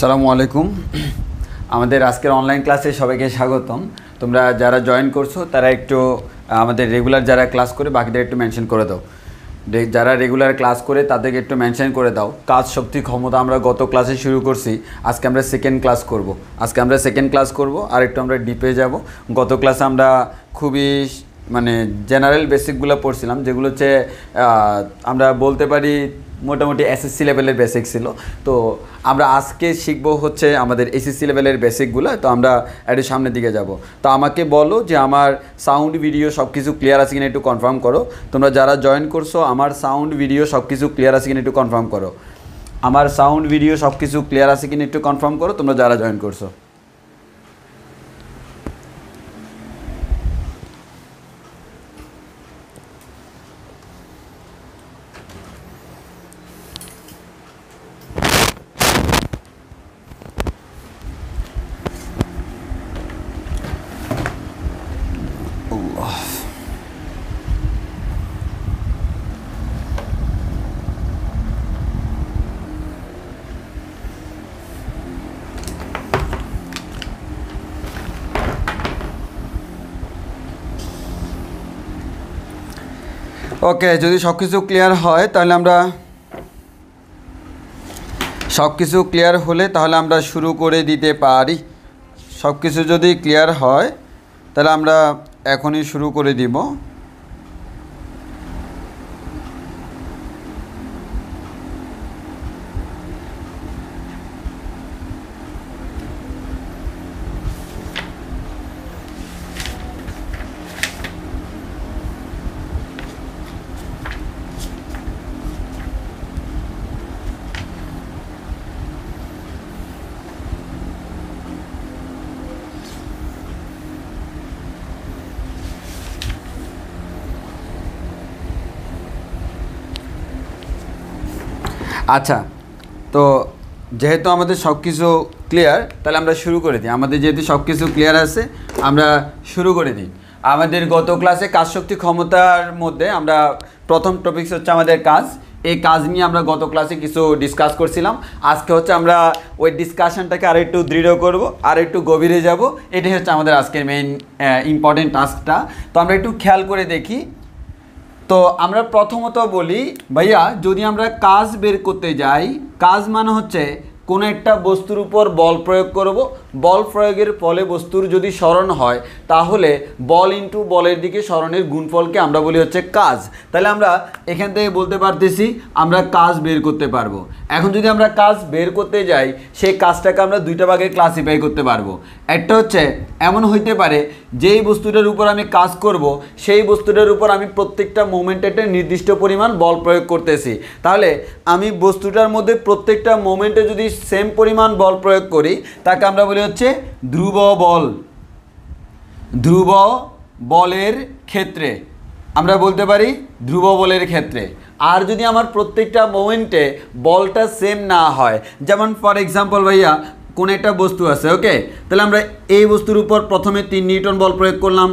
আসসালামু আলাইকুম। আমাদের আজকের অনলাইন ক্লাসে সবাইকে স্বাগতম। তোমরা যারা জয়েন করছো তারা একটু আমাদের রেগুলার যারা ক্লাস করে বাকিদের একটু মেনশন করে দাও। যারা রেগুলার ক্লাস করে তাদেরকে একটু মেনশন করে দাও। কাজ শক্তি ক্ষমতা আমরা গত ক্লাসে শুরু করছি, আজকে আমরা সেকেন্ড ক্লাস করব। আর একটু আমরা ডিপে যাব। গত ক্লাসে আমরা খুবই জেনারেল বেসিকগুলো পড়ছিলাম, যেগুলো হচ্ছে আমরা বলতে পারি মোটামুটি এসএসসি লেভেলের বেসিক ছিল। তো আমরা আজকে শিখব হচ্ছে আমাদের এসএসসি লেভেলের বেসিকগুলো। তো আমরা একটু সামনের দিকে যাব। তো আমাকে বলো যে আমার সাউন্ড ভিডিও সব কিছু ক্লিয়ার আছে কিনা একটু কনফার্ম করো। তোমরা যারা জয়েন করছো আমার সাউন্ড ভিডিও সব কিছু ক্লিয়ার আছে কিনা একটু কনফার্ম করো। আমার সাউন্ড ভিডিও সব কিছু ক্লিয়ার আছে কিনা একটু কনফার্ম করো তোমরা যারা জয়েন করছো। ওকে, যদি সব কিছু ক্লিয়ার হয় তাহলে আমরা শুরু করে দিতে পারি। সব কিছু যদি ক্লিয়ার হয় তাহলে আমরা এখনই শুরু করে দিব। আচ্ছা, তো যেহেতু আমাদের সব কিছু ক্লিয়ার তাহলে আমরা শুরু করে দিই। আমাদের যেহেতু সব কিছু ক্লিয়ার আছে আমরা শুরু করে দিই। আমাদের গত ক্লাসে কাজ শক্তি ক্ষমতার মধ্যে আমরা প্রথম টপিকস হচ্ছে আমাদের কাজ। এই কাজ নিয়ে আমরা গত ক্লাসে কিছু ডিসকাস করছিলাম। আজকে হচ্ছে আমরা ওই ডিসকাশনটাকে আর একটু দৃঢ় করব, আর একটু গভীরে যাব। এটাই হচ্ছে আমাদের আজকের মেইন ইম্পর্টেন্ট টাস্কটা। তো আমরা একটু খেয়াল করে দেখি। তো আমরা প্রথমত বলি ভাইয়া, যদি আমরা কাজ বের করতে যাই, কাজ মানে হচ্ছে কোনো একটা বস্তুর উপর বল প্রয়োগ করব, বল প্রয়োগের ফলে বস্তুর যদি সরণ হয় তাহলে বল ইনটু বলের দিকে সরণের গুণফলকে আমরা বলি হচ্ছে কাজ। তাহলে আমরা এখান থেকে বলতে পারতেছি আমরা কাজ বের করতে পারবো। এখন যদি আমরা কাজ বের করতে যাই সেই কাজটাকে আমরা দুইটা ভাগে ক্লাসিফাই করতে পারবো। একটা হচ্ছে এমন হইতে পারে যেই বস্তুটার উপর আমি কাজ করব সেই বস্তুটার উপর আমি প্রত্যেকটা মোমেন্টে একটা নির্দিষ্ট পরিমাণ বল প্রয়োগ করতেছি। তাহলে আমি বস্তুটার মধ্যে প্রত্যেকটা মোমেন্টে যদি সেম পরিমাণ বল প্রয়োগ করি তাকে আমরা বলি হচ্ছে ধ্রুব বল। ধ্রুব বলের ক্ষেত্রে আমরা বলতে পারি ধ্রুব বলের ক্ষেত্রে। আর যদি আমার প্রত্যেকটা মোমেন্টে বলটা সেম না হয়, যেমন ফর এক্সাম্পল ভাইয়া কোনো একটা বস্তু আছে, ওকে, তাহলে আমরা এই বস্তুর উপর প্রথমে 3 নিউটন বল প্রয়োগ করলাম,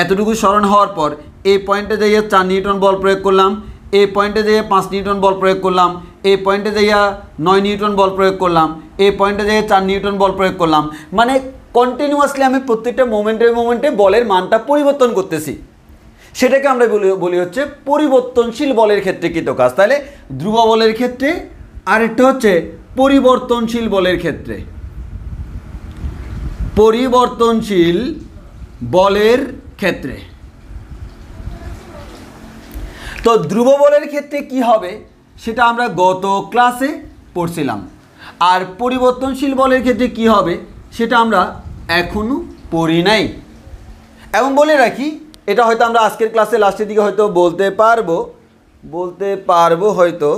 এতটুকু সরণ হওয়ার পর এই পয়েন্টে যাইয়া 4 নিউটন বল প্রয়োগ করলাম, এই পয়েন্টে যাইয়া 5 নিউটন বল প্রয়োগ করলাম, এই পয়েন্টে যাইয়া 9 নিউটন বল প্রয়োগ করলাম, এই পয়েন্টে যাইয়া 4 নিউটন বল প্রয়োগ করলাম। মানে কন্টিনিউয়াসলি আমি প্রত্যেকটা মোমেন্টে বলের মানটা পরিবর্তন করতেছি, সেটাকে আমরা বলি হচ্ছে পরিবর্তনশীল বলের ক্ষেত্রে কৃত কাজ। তাহলে ধ্রুব বলের ক্ষেত্রে, আরেকটা হচ্ছে পরিবর্তনশীল বলের ক্ষেত্রে। পরিবর্তনশীল বলের ক্ষেত্রে তো ধ্রুব বলের ক্ষেত্রে কি হবে সেটা আমরা গত ক্লাসে পড়ছিলাম, আর পরিবর্তনশীল বলের ক্ষেত্রে কি হবে সেটা আমরা এখনো পড়ি নাই। এবং বলে রাখি এটা হয়তো আমরা আজকের ক্লাসে লাস্টের দিকে হয়তো বলতে পারবো হয়তো।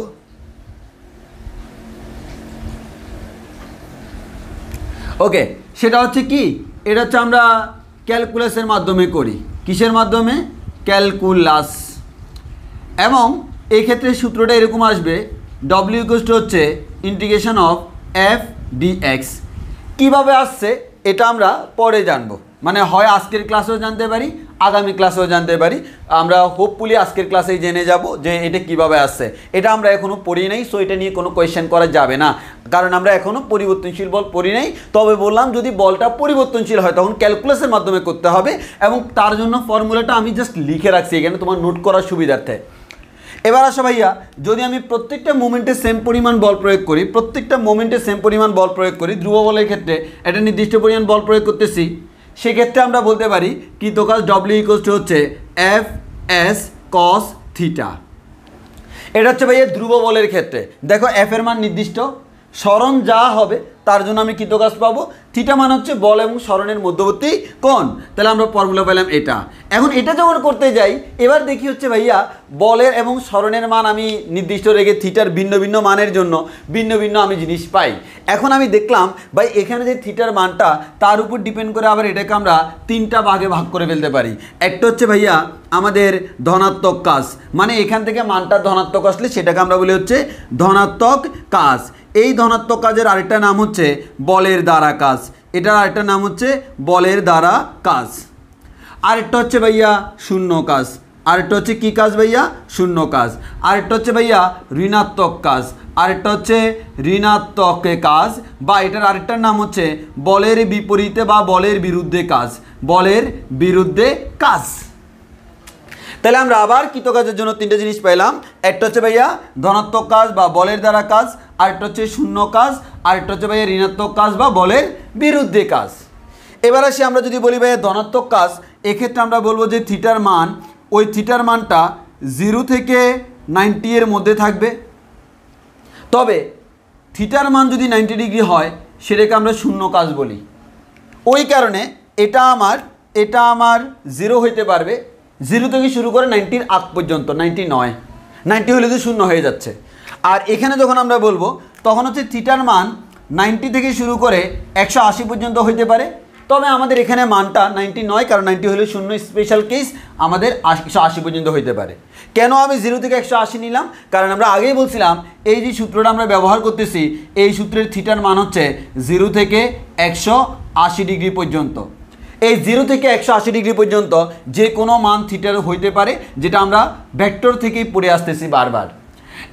ওকে, সেটা হচ্ছে কি, এটা হচ্ছে আমরা ক্যালকুলাসের মাধ্যমে করি। কিসের মাধ্যমে? ক্যালকুলাস। এবং এই ক্ষেত্রে সূত্রটা এরকম আসবে, ডব্লিউ ইকুয়াল টু হচ্ছে ইন্টিগ্রেশন অফ এফ ডিএক্স। কীভাবে আসছে এটা আমরা পরে জানবো, মানে হয় আজকের ক্লাসেও জানতে পারি, আগামী ক্লাসেও জানতে পারি। আমরা হোপফুলি আজকের ক্লাসেই জেনে যাব যে এটা কিভাবে আসছে। এটা আমরা এখনও পড়ি নাই, সো এটা নিয়ে কোনো কোয়েশ্চেন করা যাবে না, কারণ আমরা এখনও পরিবর্তনশীল বল পড়ি নাই। তবে বললাম যদি বলটা পরিবর্তনশীল হয় তখন ক্যালকুলাসের মাধ্যমে করতে হবে, এবং তার জন্য ফর্মুলাটা আমি জাস্ট লিখে রাখছি এখানে তোমার নোট করার সুবিধার্থে। এবার আসো ভাইয়া, যদি আমি প্রত্যেকটা মোমেন্টে সেম পরিমাণ বল প্রয়োগ করি, ধ্রুব বলের ক্ষেত্রে একটা নির্দিষ্ট পরিমাণ বল প্রয়োগ করতেছি, সেক্ষেত্রে আমরা বলতে পারি কৃত কাজ ডব্লিউ ইকুয়াল টু হচ্ছে এফ এস কস থিটা। এটা হচ্ছে ভাইয়া ধ্রুব বলের ক্ষেত্রে। দেখো এফ এর মান নির্দিষ্ট, সরণ যা হবে তার জন্য আমি কৃত কাজ পাবো। থিটা মান হচ্ছে বল এবং সরণের মধ্যবর্তী কোণ। তাহলে আমরা ফর্মুলা পেলাম এটা। এখন এটা যখন করতে যাই, এবার দেখি হচ্ছে ভাইয়া বলের এবং সরণের মান আমি নির্দিষ্ট রেখে থিটার ভিন্ন ভিন্ন মানের জন্য ভিন্ন ভিন্ন আমি জিনিস পাই। এখন আমি দেখলাম ভাই এখানে যে থিটার মানটা তার উপর ডিপেন্ড করে আবার এটাকে আমরা 3টা ভাগে ভাগ করে ফেলতে পারি। একটা হচ্ছে ভাইয়া আমাদের ধনাত্মক কাজ, মানে এখান থেকে মানটা ধনাত্মক আসলে সেটাকে আমরা বলি হচ্ছে ধনাত্মক কাজ। এই ধনাত্মক কাজের আরেকটা নাম হচ্ছে বলের দ্বারা কাজ, এটার আরেকটা নাম হচ্ছে বলের দ্বারা কাজ। আরেকটা হচ্ছে ভাইয়া শূন্য কাজ, আরেকটা হচ্ছে কি কাজ ভাইয়া? শূন্য কাজ। আরেকটা হচ্ছে ভাইয়া ঋণাত্মক কাজ, আরেকটা হচ্ছে ঋণাত্মক কাজ, বা এটার আরেকটার নাম হচ্ছে বলের বিপরীতে বা বলের বিরুদ্ধে কাজ, বলের বিরুদ্ধে কাজ। তাহলে আমরা আবার কৃত কাজের জন্য 3টে জিনিস পেলাম। একটা হচ্ছে ভাইয়া ধনাত্মক কাজ বা বলের দ্বারা কাজ, আরেকটা হচ্ছে শূন্য কাজ, আরেকটা হচ্ছে ভাইয়া ঋণাত্মক কাজ বা বলের বিরুদ্ধে কাজ। এবার আসি আমরা যদি বলি ভাইয়া ধনাত্মক কাজ, এক্ষেত্রে আমরা বলবো যে থিটার মান, ওই থিটার মানটা 0 থেকে 90 এর মধ্যে থাকবে। তবে থিটার মান যদি 90 ডিগ্রি হয় সেটাকে আমরা শূন্য কাজ বলি। ওই কারণে এটা আমার 0 হইতে পারবে, 0 থেকে শুরু করে 90 আগ পর্যন্ত, 90 নয়, 90 হলে তো শূন্য হয়ে যাচ্ছে। আর এখানে যখন আমরা বলবো তখন হচ্ছে থিটার মান 90 থেকে শুরু করে 180 পর্যন্ত হইতে পারে। তবে আমাদের এখানে মানটা 90 নয়, কারণ 90 হলে শূন্য, স্পেশাল কেস আমাদের 180 পর্যন্ত হইতে পারে। কেন আমি 0 থেকে 180 নিলাম? কারণ আমরা আগেই বলছিলাম এই যে সূত্রটা আমরা ব্যবহার করতেছি, এই সূত্রের থিটার মান হচ্ছে 0 থেকে 180 ডিগ্রি পর্যন্ত। এই 0 থেকে 180 ডিগ্রি পর্যন্ত যে কোনো মান থিটার হইতে পারে, যেটা আমরা ভেক্টর থেকেই পড়ে আসতেছি বারবার।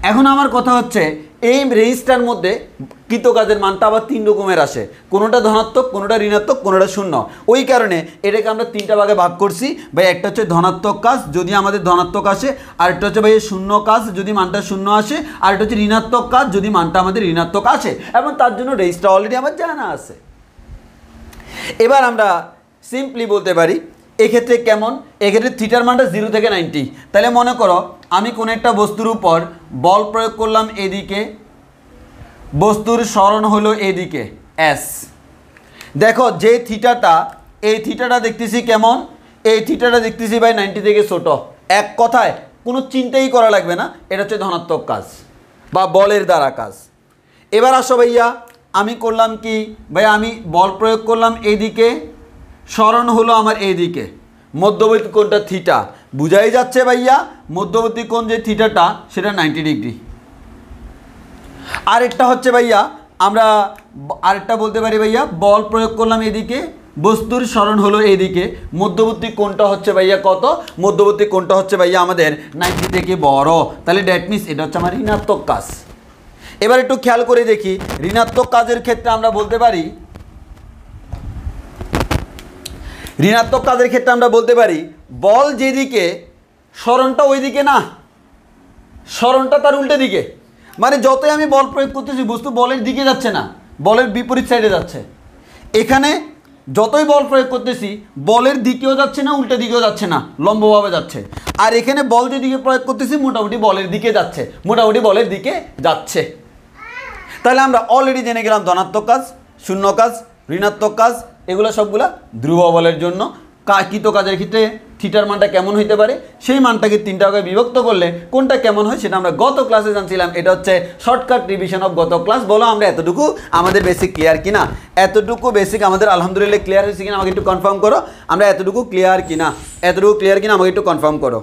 এখন আমার কথা হচ্ছে এই রেঞ্জটার মধ্যে কৃতকাজের মানটা আবার 3 রকমের আসে, কোনোটা ধনাত্মক, কোনোটা ঋণাত্মক, কোনোটা শূন্য। ওই কারণে এটাকে আমরা 3টা ভাগে ভাগ করছি ভাই। একটা হচ্ছে ধনাত্মক কাজ যদি আমাদের ধনাত্মক আসে, আরেকটা হচ্ছে ভাই শূন্য কাজ যদি মানটা শূন্য আসে, আরেকটা হচ্ছে ঋণাত্মক কাজ যদি মানটা আমাদের ঋণাত্মক আসে, এবং তার জন্য রেঞ্জটা অলরেডি আমার জানা আছে। এবার আমরা সিম্পলি বলতে পারি এক্ষেত্রে কেমন, এক্ষেত্রে থিটার মানটা 0 থেকে 90। তাহলে মনে করো আমি কোনো একটা বস্তুর উপর বল প্রয়োগ করলাম এদিকে, বস্তুর সরণ হলো এদিকে এস। দেখো যে থিটাটা, এই থিটাটা দেখতেছি কেমন, এই থিটাটা দেখতেছি ভাই 90 থেকে ছোট। এক কথায় কোনো চিন্তাই করা লাগবে না, এটা হচ্ছে ধনাত্মক কাজ বা বলের দ্বারা কাজ। এবার আসো ভাইয়া, আমি করলাম কি ভাই, আমি বল প্রয়োগ করলাম এইদিকে, সরণ হলো আমার এইদিকে, মধ্যবর্তী কোণটা থিটা, বুঝাই যাচ্ছে ভাইয়া মধ্যবর্তী কোণ যে থিটাটা সেটা 90 ডিগ্রি। আরেকটা হচ্ছে ভাইয়া, আমরা আরেকটা বলতে পারি ভাইয়া, বল প্রয়োগ করলাম এদিকে, বস্তুর সরণ হলো এইদিকে, মধ্যবর্তী কোণটা হচ্ছে ভাইয়া কত, মধ্যবর্তী কোণটা হচ্ছে ভাইয়া আমাদের 90 থেকে বড়। তাহলে দ্যাট মিনস এটা হচ্ছে আমার ঋণাত্মক কাজ। এবার একটু খেয়াল করে দেখি, ঋণাত্মক কাজের ক্ষেত্রে আমরা বলতে পারি, ঋণাত্মক কাজের ক্ষেত্রে আমরা বলতে পারি বল যেদিকে সরণটা ওই দিকে না, সরণটা তার উল্টো দিকে। মানে যতই আমি বল প্রয়োগ করতেছি বস্তু বলের দিকে যাচ্ছে না, বলের বিপরীত সাইডে যাচ্ছে। এখানে যতই বল প্রয়োগ করতেছি বলের দিকেও যাচ্ছে না, উল্টো দিকেও যাচ্ছে না, লম্বভাবে যাচ্ছে। আর এখানে বল যেদিকে প্রয়োগ করতেছি মোটামুটি বলের দিকে যাচ্ছে, মোটামুটি বলের দিকে যাচ্ছে। তাহলে আমরা অলরেডি জেনে গেলাম ধনাত্মক কাজ, শূন্য কাজ, ঋণাত্মক কাজ, এগুলো সবগুলা ধ্রুব বলের জন্য। কৃত কাজের ক্ষেত্রে থিটার মানটা কেমন হইতে পারে, সেই মানটাকে 3টা ভাগে বিভক্ত করলে কোনটা কেমন হয় সেটা আমরা গত ক্লাসে জানছিলাম। এটা হচ্ছে শর্টকাট রিভিশন অফ গত ক্লাস। বলো আমরা এতটুকু আমাদের বেসিক ক্লিয়ার কিনা, এতটুকু বেসিক আমাদের আলহামদুলিল্লাহ ক্লিয়ার হয়েছে কিনা আমাকে একটু কনফার্ম করো। আমরা এতটুকু ক্লিয়ার কিনা, এতটুকু ক্লিয়ার কিনা আমাকে একটু কনফার্ম করো।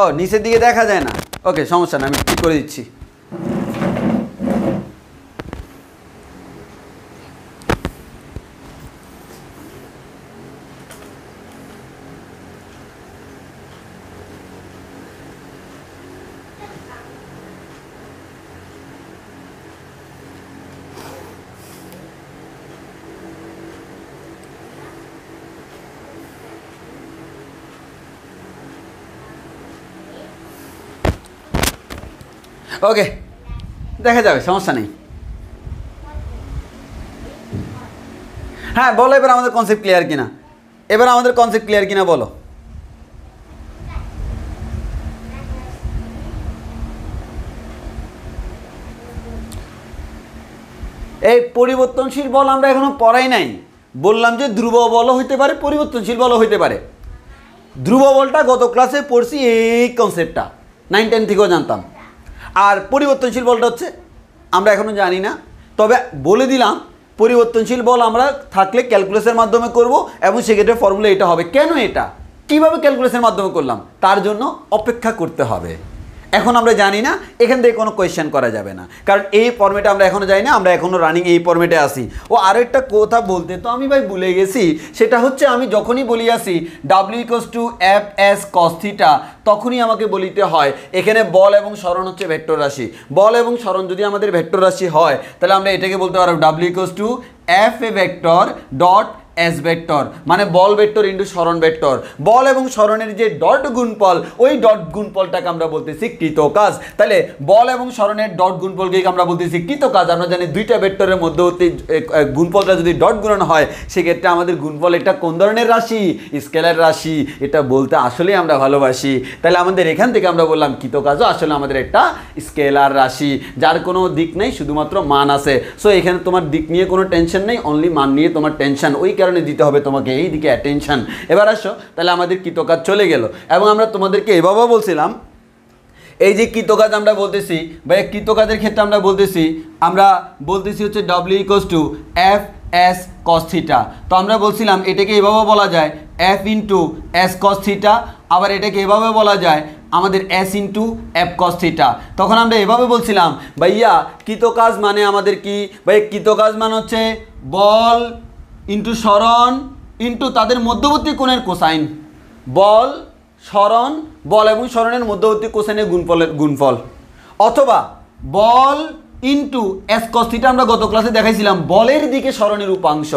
ও নিচের দিকে দেখা যায় না, ওকে সমস্যা না, আমি ঠিক করে দিচ্ছি। ওকে দেখা যাবে, সমস্যা নেই। হ্যাঁ বলো এবার আমাদের কনসেপ্ট ক্লিয়ার কিনা, এবার আমাদের কনসেপ্ট ক্লিয়ার কিনা বলো। এই পরিবর্তনশীল বল আমরা এখনো পড়াই নাই, বললাম যে ধ্রুব বলও হইতে পারে, পরিবর্তনশীল বলও হইতে পারে। ধ্রুব বলটা গত ক্লাসে পড়ছি, এই কনসেপ্টটা 9, 10 থেকেও জানতাম। আর পরিবর্তনশীল বলটা হচ্ছে আমরা এখনও জানি না, তবে বলে দিলাম পরিবর্তনশীল বল আমরা থাকলে ক্যালকুলাসের মাধ্যমে করব, এবং সেক্ষেত্রে ফর্মুলা এটা হবে। কেন এটা কিভাবে ক্যালকুলাসের মাধ্যমে করলাম তার জন্য অপেক্ষা করতে হবে। এখন আমরা জানি না, এখান থেকে কোনো কোয়েশ্চেন করা যাবে না, কারণ এই ফর্মেটে আমরা এখনও যাই না, আমরা এখনও রানিং এই ফর্মেটে আসি। ও আরও একটা কথা বলতে তো আমি ভাই ভুলে গেছি, সেটা হচ্ছে আমি যখনই বলি আসি W=F(s cos θ) তখনই আমাকে বলিতে হয় এখানে বল এবং সরণ হচ্ছে ভেক্টর রাশি। বল এবং সরণ যদি আমাদের ভেক্টর রাশি হয় তাহলে আমরা এটাকে বলতে পারবো W=F a vector dot S vector, মানে বল ভেক্টর ইন্টু সরণ ভেক্টর। বল এবং সরণের যে ডট গুণফল, ওই ডট গুণফলটাকে আমরা বলতেছি কৃত কাজ। তাহলে বল এবং সরণের ডট গুণফলকে আমরা বলতেছি কৃত কাজ। আমরা জানি দুইটা ভেক্টরের মধ্যবর্তী গুণফলটা যদি ডট গুণন হয় সেক্ষেত্রে আমাদের গুণফল এটা কোন ধরনের রাশি, স্কেলার রাশি। এটা বলতে আসলেই আমরা ভালোবাসি। তাহলে আমাদের এখান থেকে আমরা বললাম কৃত কাজও আসলে আমাদের একটা স্কেলার রাশি, যার কোনো দিক নেই, শুধুমাত্র মান আছে। সো এখানে তোমার দিক নিয়ে কোনো টেনশন নেই, অনলি মান নিয়ে তোমার টেনশন। ওই কারণে দিতে হবে তোমাকে এই দিকে অ্যাটেনশন। এবার আসো, তাহলে আমাদের কৃতকাজ চলে গেল, এবং আমরা তোমাদেরকে এভাবে বলছিলাম এই যে কৃতকাজ আমরা বলতেছি বা কৃতকাজের ক্ষেত্রে আমরা বলতেছি হচ্ছে W=F(s cos θ)। তো আমরা বলছিলাম এটাকে এভাবে বলা যায় F(s cos θ), আবার এটাকে এভাবে বলা যায় আমাদের S(f cos θ)। তখন আমরা এভাবে বলছিলাম ভাইয়া কৃতকাজ মানে আমাদের কি, ভাই কৃতকাজ মানে হচ্ছে বল ইন্টু সরণ ইন্টু তাদের মধ্যবর্তী কোণের কোসাইন। বল সরণ বল এবং সরণের মধ্যবর্তী কোসাইনের গুণফল, অথবা বল ইন্টু এস কস থিটা আমরা গত ক্লাসে দেখাইছিলাম বলের দিকে সরণের উপাংশ,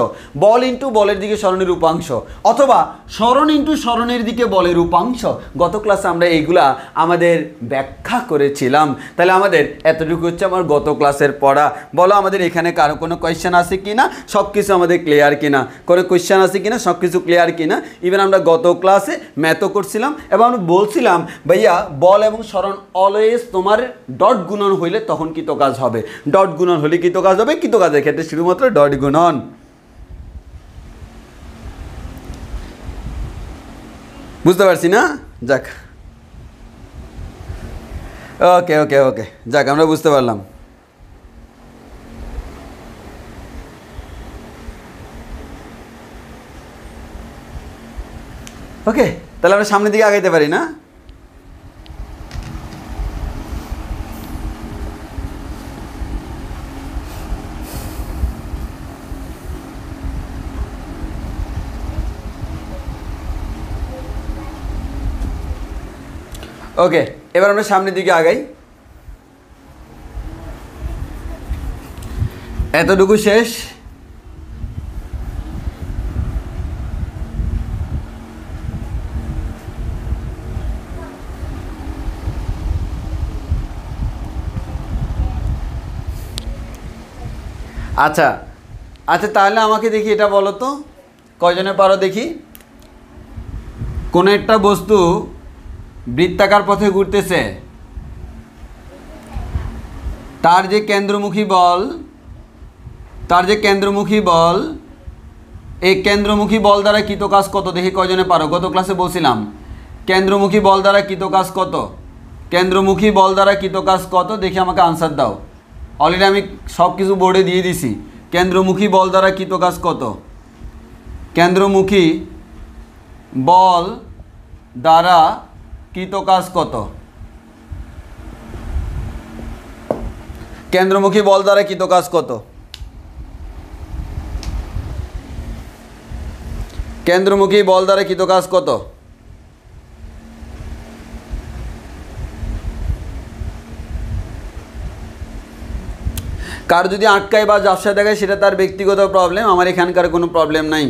বল ইন্টু বলের দিকে সরণের উপাংশ, অথবা সরণ ইন্টু সরণের দিকে বলের উপাংশ। গত ক্লাসে আমরা এইগুলা আমাদের ব্যাখ্যা করেছিলাম। তাহলে আমাদের এতটুকু হচ্ছে আমার গত ক্লাসের পড়া। বলো আমাদের এখানে কারো কোনো কোয়েশ্চেন আছে কি না, সব কিছু আমাদের ক্লিয়ার কিনা, কোনো কোয়েশ্চেন আছে কিনা, সব কিছু ক্লিয়ার কিনা। ইভেন আমরা গত ক্লাসে ম্যাথও করছিলাম এবং আমি বলছিলাম ভাইয়া বল এবং সরণ অলওয়েজ তোমার ডট গুণন হইলে তখন কৃত কাজ হবে, ডট গুণন হলে কৃত কাজ হবে, কৃত কাজের ক্ষেত্রে শুধুমাত্র ডট গুণন। বুঝতে পারছি না? যাক, ওকে ওকে ওকে, যাক আমরা বুঝতে পারলাম। ওকে, তাহলে আমরা সামনের দিকে আগাইতে পারি না? ওকে, এবার আমরা সামনের দিকে আগাই। এতটুকু শেষ। আচ্ছা আচ্ছা, তাহলে আমাকে দেখি এটা বলো তো, কয়জনে পারো দেখি। কোনো একটা বস্তু বৃত্তাকার পথে ঘুরতেছে, তার যে কেন্দ্রমুখী বল, এই কেন্দ্রমুখী বল দ্বারা কৃত কাজ কত দেখি কয়জনে পারো। গত ক্লাসে বলছিলাম কেন্দ্রমুখী বল দ্বারা কৃত কাজ কত, কেন্দ্রমুখী বল দ্বারা কৃত কাজ কত দেখি, আমাকে আনসার দাও। অলরেডি আমি সব কিছু বোর্ডে দিয়ে দিছি। কেন্দ্রমুখী বল দ্বারা কৃত কাজ কত, কেন্দ্রমুখী বল দ্বারা কৃত কাজ কত, কেন্দ্রমুখী বল দ্বারা কৃত কাজ কত, কেন্দ্রমুখী বল দ্বারা কৃত কাজ কত। কার যদি আটকায় বা ঝাপসা দেখায় সেটা তার ব্যক্তিগত প্রবলেম, আমার এখানকার কোনো প্রবলেম নাই।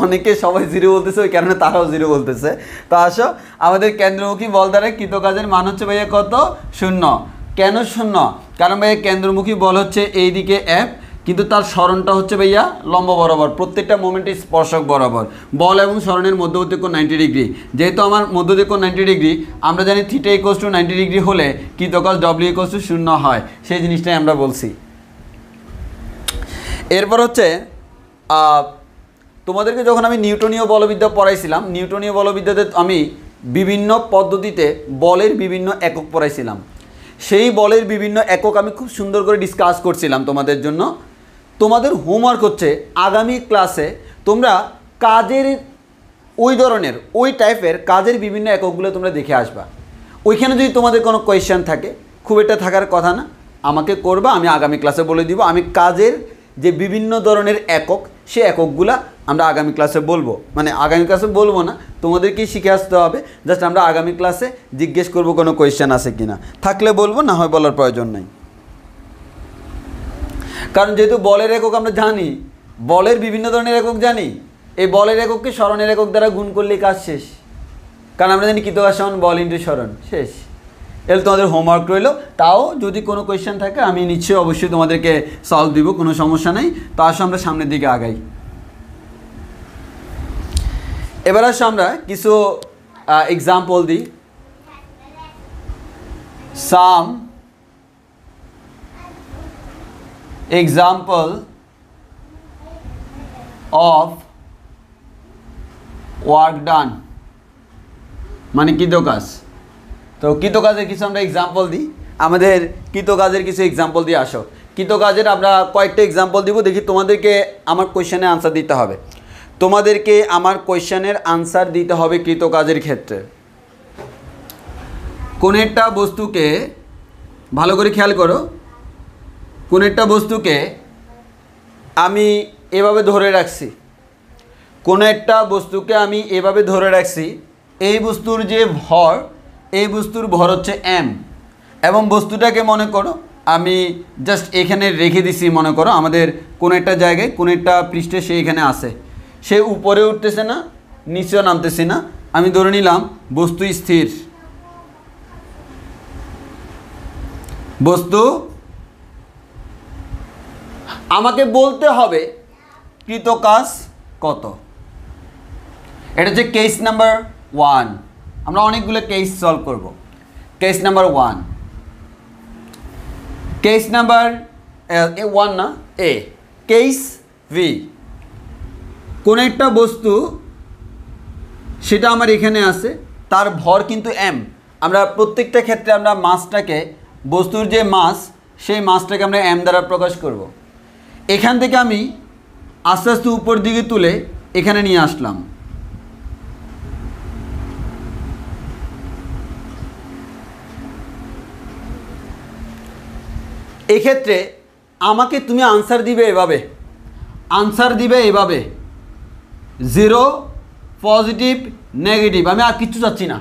অনেকে সবাই জিরো বলতেছে, ওই কারণে তারাও জিরো বলতেছে। তো আসো, আমাদের কেন্দ্রমুখী বল দ্বারা কৃত কাজের মান হচ্ছে ভাইয়া কত, 0। কেন 0? কারণ ভাইয়া কেন্দ্রমুখী বল হচ্ছে এইদিকে F, কিন্তু তার সরণটা হচ্ছে ভাইয়া লম্ব বরাবর, প্রত্যেকটা মোমেন্টে স্পর্শক বরাবর। বল এবং সরণের মধ্যবর্তী কোণ 90 ডিগ্রি, যেহেতু আমার মধ্যবর্তী কোণ 90 ডিগ্রি, আমরা জানি থিটা ইকুয়ালস টু 90 ডিগ্রি হলে কৃত কাজ W ইকুয়ালস টু 0 হয়, সেই জিনিসটাই আমরা বলছি। এরপর হচ্ছে তোমাদেরকে যখন আমি নিউটনীয় বলবিদ্যা পড়াইছিলাম, নিউটনীয় বলবিদ্যাতে আমি বিভিন্ন পদ্ধতিতে বলের বিভিন্ন একক পড়াইছিলাম। সেই বলের বিভিন্ন একক আমি খুব সুন্দর করে ডিসকাস করছিলাম তোমাদের জন্য। তোমাদের হোমওয়ার্ক হচ্ছে আগামী ক্লাসে তোমরা কাজের ওই ধরনের ওই টাইপের কাজের বিভিন্ন এককগুলো তোমরা দেখে আসবা। ওইখানে যদি তোমাদের কোনো কোয়েশ্চেন থাকে, খুব একটা থাকার কথা না, আমাকে করবা, আমি আগামী ক্লাসে বলে দিব। আমি কাজের যে বিভিন্ন ধরনের একক, সে এককগুলা আমরা আগামী ক্লাসে বলবো, মানে আগামী ক্লাসে বলবো না, তোমাদেরকেই শিখে আসতে হবে। জাস্ট আমরা আগামী ক্লাসে জিজ্ঞেস করবো কোনো কোয়েশ্চেন আছে কি না, থাকলে বলবো, না হয় বলার প্রয়োজন নেই। কারণ যেহেতু বলের একক আমরা জানি, বলের বিভিন্ন ধরনের একক জানি, এই বলের একককে সরণের একক দ্বারা গুণ করলেই কাজ শেষ। কারণ আমরা জানি কৃত কাজ সমান বল ইন্টু সরণ, শেষ। এর তোমাদের হোমওয়ার্ক রইল। তাও যদি কোনো কোয়েশ্চেন থাকে আমি নিশ্চয়ই অবশ্যই তোমাদেরকে সলভ দিব, কোনো সমস্যা নেই। তো আসো আমরা সামনের দিকে আগাই। এবার আসো আমরা কিছু এক্সাম্পল দিই। সাম এক্সাম্পল অফ ওয়ার্ক ডান, মানে কৃত কাজ। তো কৃত কাজের কিছু আমরা এক্সাম্পল দিই, আমাদের কৃত কাজের কিছু এক্সাম্পল দিয়ে আসো। কৃত কাজের আমরা কয়েকটা এক্সাম্পল দিব, দেখি তোমাদেরকে আমার কোয়েশ্চেনের আনসার দিতে হবে। তোমাদেরকে আমার কোয়েশ্চেনের আনসার দিতে হবে কৃত কাজের ক্ষেত্রে। কোনো একটা বস্তুকে ভালো করে খেয়াল করো, কোন একটা বস্তুকে আমি এভাবে ধরে রাখছি, কোন একটা বস্তুকে আমি এভাবে ধরে রাখছি, এই বস্তুর যে ভর, এই বস্তুর ভর হচ্ছে m, এবং বস্তুটাকে মনে করো আমি জাস্ট এখানে রেখে দিছি, মনে করো আমাদের কোন একটা জায়গায় কোন একটা পৃষ্ঠে সে এখানে আছে, সে উপরে উঠতেছে না, নিচেও নামতেছে না, আমি ধরে নিলাম বস্তু স্থির। বস্তু আমাকে বলতে হবে কৃত কাজ কত। এটা হচ্ছে কেস নাম্বার 1। আমরা অনেকগুলো কেস সলভ করব। কেস নাম্বার 1, কেস নাম্বার 1 না এ, কেস ভি, কোন একটা বস্তু সেটা আমার এখানে আছে, তার ভর কিন্তু m। আমরা প্রত্যেকটা ক্ষেত্রে আমরা মাসটাকে, বস্তুর যে মাস, সেই মাসটাকে আমরা m দ্বারা প্রকাশ করব। এখান থেকে আমি আস্তে আস্তে উপর দিকে তুলে এখানে নিয়ে আসলাম। এক্ষেত্রে আমাকে তুমি আনসার দিবে এভাবে, আনসার দিবে এভাবে 0 পজিটিভ নেগেটিভ। আমি আর কিচ্ছু চাচ্ছি না,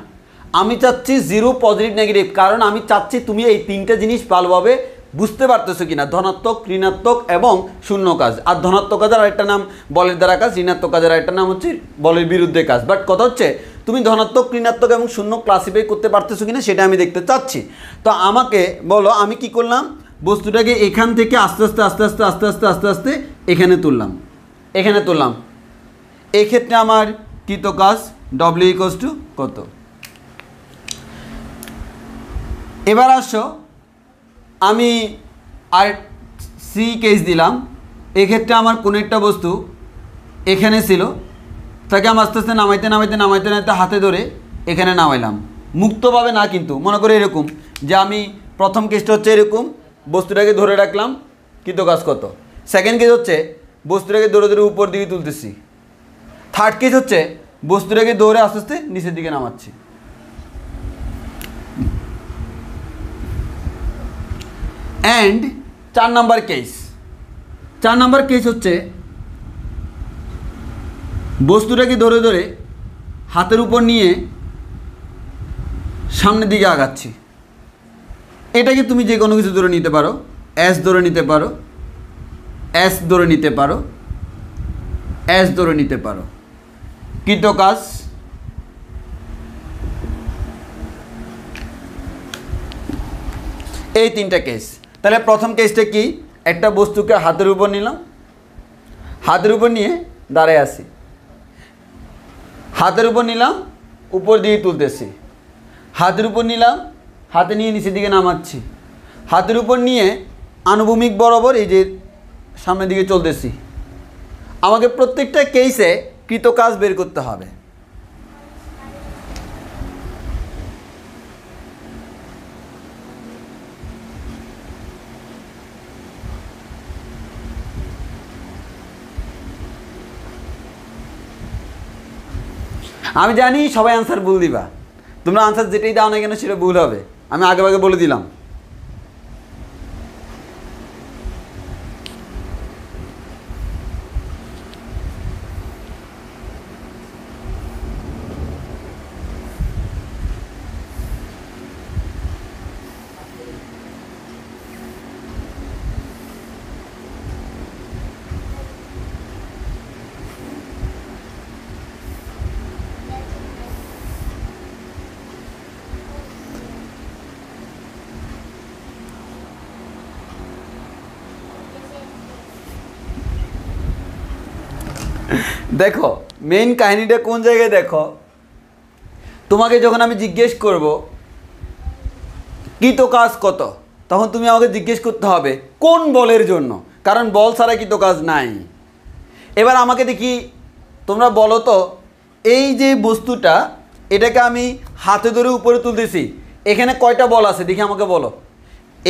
আমি চাচ্ছি 0 পজিটিভ নেগেটিভ, কারণ আমি চাচ্ছি তুমি এই তিনটা জিনিস ভালোভাবে বুঝতে পারতেছো কিনা, ধনাত্মক, ঋণাত্মক এবং শূন্য কাজ। আর ধনাত্মক কাজের আরেকটা নাম বলের দ্বারা কাজ, ঋণাত্মক কাজের আরেকটা নাম হচ্ছে বলের বিরুদ্ধে কাজ। বাট কথা হচ্ছে তুমি ধনাত্মক, ঋণাত্মক এবং শূন্য ক্লাসিফাই করতে পারতেছো কিনা সেটা আমি দেখতে চাচ্ছি। তো আমাকে বলো, আমি কি করলাম, বস্তুটাকে এখান থেকে আস্তে আস্তে আস্তে আস্তে আস্তে আস্তে আস্তে আস্তে এখানে তুললাম, এখানে তুললাম। এক্ষেত্রে আমার কৃত কাজ W = কত। এবার আসো, আমি আর সি কেস দিলাম। এক্ষেত্রে আমার কোনো একটা বস্তু এখানে ছিল, তাকে আমি আস্তে আস্তে নামাইতে নামাইতে নামাইতে নামাইতে হাতে ধরে এখানে নামাইলাম, মুক্তভাবে না, কিন্তু মনে করে এরকম যে আমি প্রথম কেসটা হচ্ছে এরকম, বস্তুটাকে ধরে রাখলাম, কৃত কাজ কত। সেকেন্ড কেস হচ্ছে বস্তুটাকে ধরে ধরে উপর দিকে তুলতেছি। থার্ড কেস হচ্ছে বস্তুটাকে দৌড়ে আস্তে আস্তে নিচের দিকে নামাচ্ছি। And 4 number case, 4 number case হচ্ছে বস্তুটাকে ধরে ধরে হাতের উপর নিয়ে সামনের দিকে আগাচ্ছি। এটাকে তুমি যে কোনো কিছু ধরে নিতে পারো, এস ধরে নিতে পারো, এস ধরে নিতে পারো, এস ধরে নিতে পারো। কৃত কাজ এই তিনটা কেস। তাহলে প্রথম কেসটা কি, একটা বস্তুকে হাতের উপর নিলাম, হাতের উপর নিয়ে দাঁড়ায় আসি, হাতের উপর নিলাম, উপর দিকে তুলতেছি, হাতের উপর নিলাম, হাতে নিয়ে নিচের দিকে নামাচ্ছি, হাতের উপর নিয়ে আনুভূমিক বরাবর এই যে সামনের দিকে চলতেছি। আমাকে প্রত্যেকটা কেসে কৃত কাজ বের করতে হবে। আমি জানি সবাই আনসার ভুল দিবা, তোমরা আনসার যেটাই দাও না কেন সেটা ভুল হবে, আমি আগে আগে বলে দিলাম। দেখো মেইন কাহিনীটা কোন জায়গায়, দেখো তোমাকে যখন আমি জিজ্ঞেস করব কৃত কাজ কত, তখন তুমি আমাকে জিজ্ঞেস করতে হবে কোন বলের জন্য, কারণ বল ছাড়া কৃত কাজ নাই। এবার আমাকে দেখি তোমরা বলো তো, এই যে বস্তুটা এটাকে আমি হাতে ধরে উপরে তুলতেছি, এখানে কয়টা বল আছে দেখি আমাকে বলো।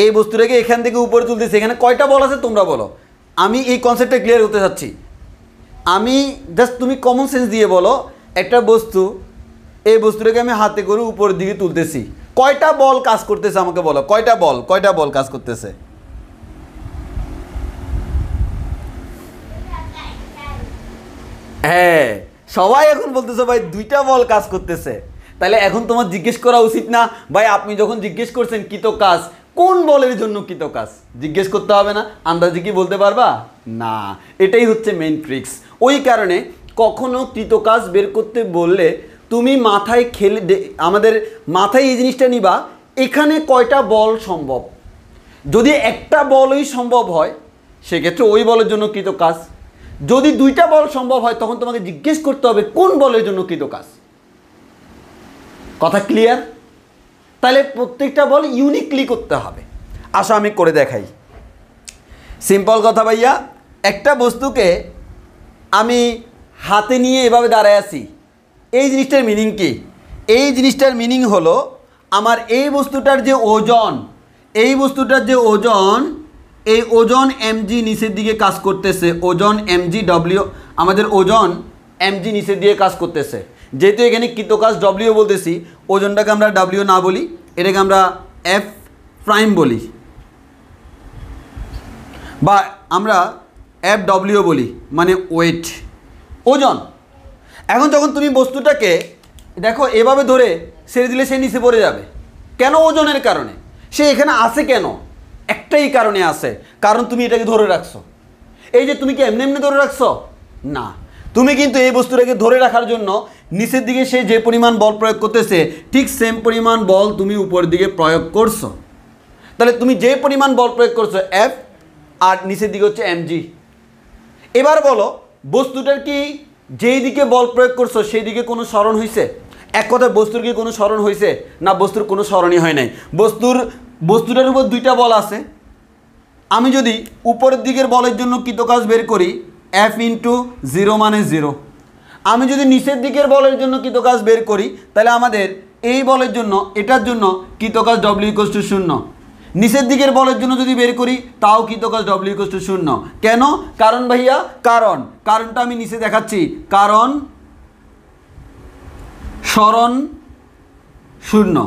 এই বস্তুটাকে এখান থেকে উপরে তুলতেছি, এখানে কয়টা বল আছে তোমরা বলো। আমি এই কনসেপ্টটা ক্লিয়ার করতে চাচ্ছি। আমি জাস্ট তুমি কমন সেন্স দিয়ে বলো, একটা বস্তু, এই বস্তুটাকে আমি হাতে করে উপরের দিকে তুলতেছি, কয়টা বল কাজ করতেছে আমাকে বলো, কয়টা বল কাজ করতেছে? হ্যাঁ, সবাই এখন বলতেছে ভাই 2টা বল কাজ করতেছে। তাহলে এখন তোমার জিজ্ঞেস করা উচিত না ভাই, আপনি যখন জিজ্ঞেস করছেন কৃত কাজ, কোন বলের জন্য কৃত কাজ জিজ্ঞেস করতে হবে না? আন্দাজে কি বলতে পারবা? না, এটাই হচ্ছে মেইন ট্রিক্স। ওই কারণে কখনো কৃত কাজ বের করতে বললে তুমি মাথায় আমাদের মাথায় এই জিনিসটা নিবা, এখানে কয়টা বল সম্ভব। যদি একটা বলই সম্ভব হয় সেক্ষেত্রে ওই বলের জন্য কৃত কাজ। যদি 2টা বল সম্ভব হয় তখন তোমাকে জিজ্ঞেস করতে হবে কোন বলের জন্য কৃত কাজ। কথা ক্লিয়ার? তাহলে প্রত্যেকটা বল ইউনিকলি করতে হবে। আসো আমি করে দেখাই। সিম্পল কথা ভাইয়া, একটা বস্তুকে আমি হাতে নিয়ে এভাবে দাঁড়ায় আছি, এই জিনিসটার মিনিং কি? এই জিনিসটার মিনিং হলো আমার এই বস্তুটার যে ওজন, এই বস্তুটার যে ওজন, এই ওজন mg নিচের দিকে কাজ করতেছে, ওজন mg w, আমাদের ওজন mg নিচের দিকে কাজ করতেছে। যেহেতু এখানে কৃত কাজ w বলতেছি, ওজনটাকে আমরা w না বলি, এটাকে আমরা f প্রাইম বলি, বা আমরা fw বলি, মানে ওয়েট, ওজন। এখন যখন তুমি বস্তুটাকে দেখো এভাবে ধরে ছেড়ে দিলে সে নিচে পড়ে যাবে। কেন? ওজনের কারণে। সে এখানে আসে কেন? একটাই কারণে আসে, কারণ তুমি এটাকে ধরে রাখছো। এই যে তুমি কি এমনি এমনি ধরে রাখছো? না, তুমি কিন্তু এই বস্তুটাকে ধরে রাখার জন্য নিচের দিকে সে যে পরিমাণ বল প্রয়োগ করতেছে ঠিক সেম পরিমাণ বল তুমি উপরের দিকে প্রয়োগ করছো। তাহলে তুমি যে পরিমাণ বল প্রয়োগ করছো এফ, আর নিচের দিকে হচ্ছে mg। এবার বলো বস্তুটার কি যেই দিকে বল প্রয়োগ করছো সেই দিকে কোনো সরণ হয়েছে? এক কথায় বস্তুর কি কোনো সরণ হয়েছে? না, বস্তুর কোনো সরণই হয় নাই। বস্তুটার উপর 2টা বল আছে। আমি যদি উপরের দিকের বলের জন্য কৃত কাজ বের করি f × 0 মানে 0, আমি যদি নিচের দিকের বলের জন্য কৃত কাজ বের করি তাহলে আমাদের এই বলের জন্য, এটার জন্য কৃত কাজ w = 0। নিচের দিকের বলের জন্য যদি বের করি তাও কৃত কাজ w = 0। কেন? কারণ ভাইয়া, কারণটা আমি নিচে দেখাচ্ছি, কারণ সরণ 0।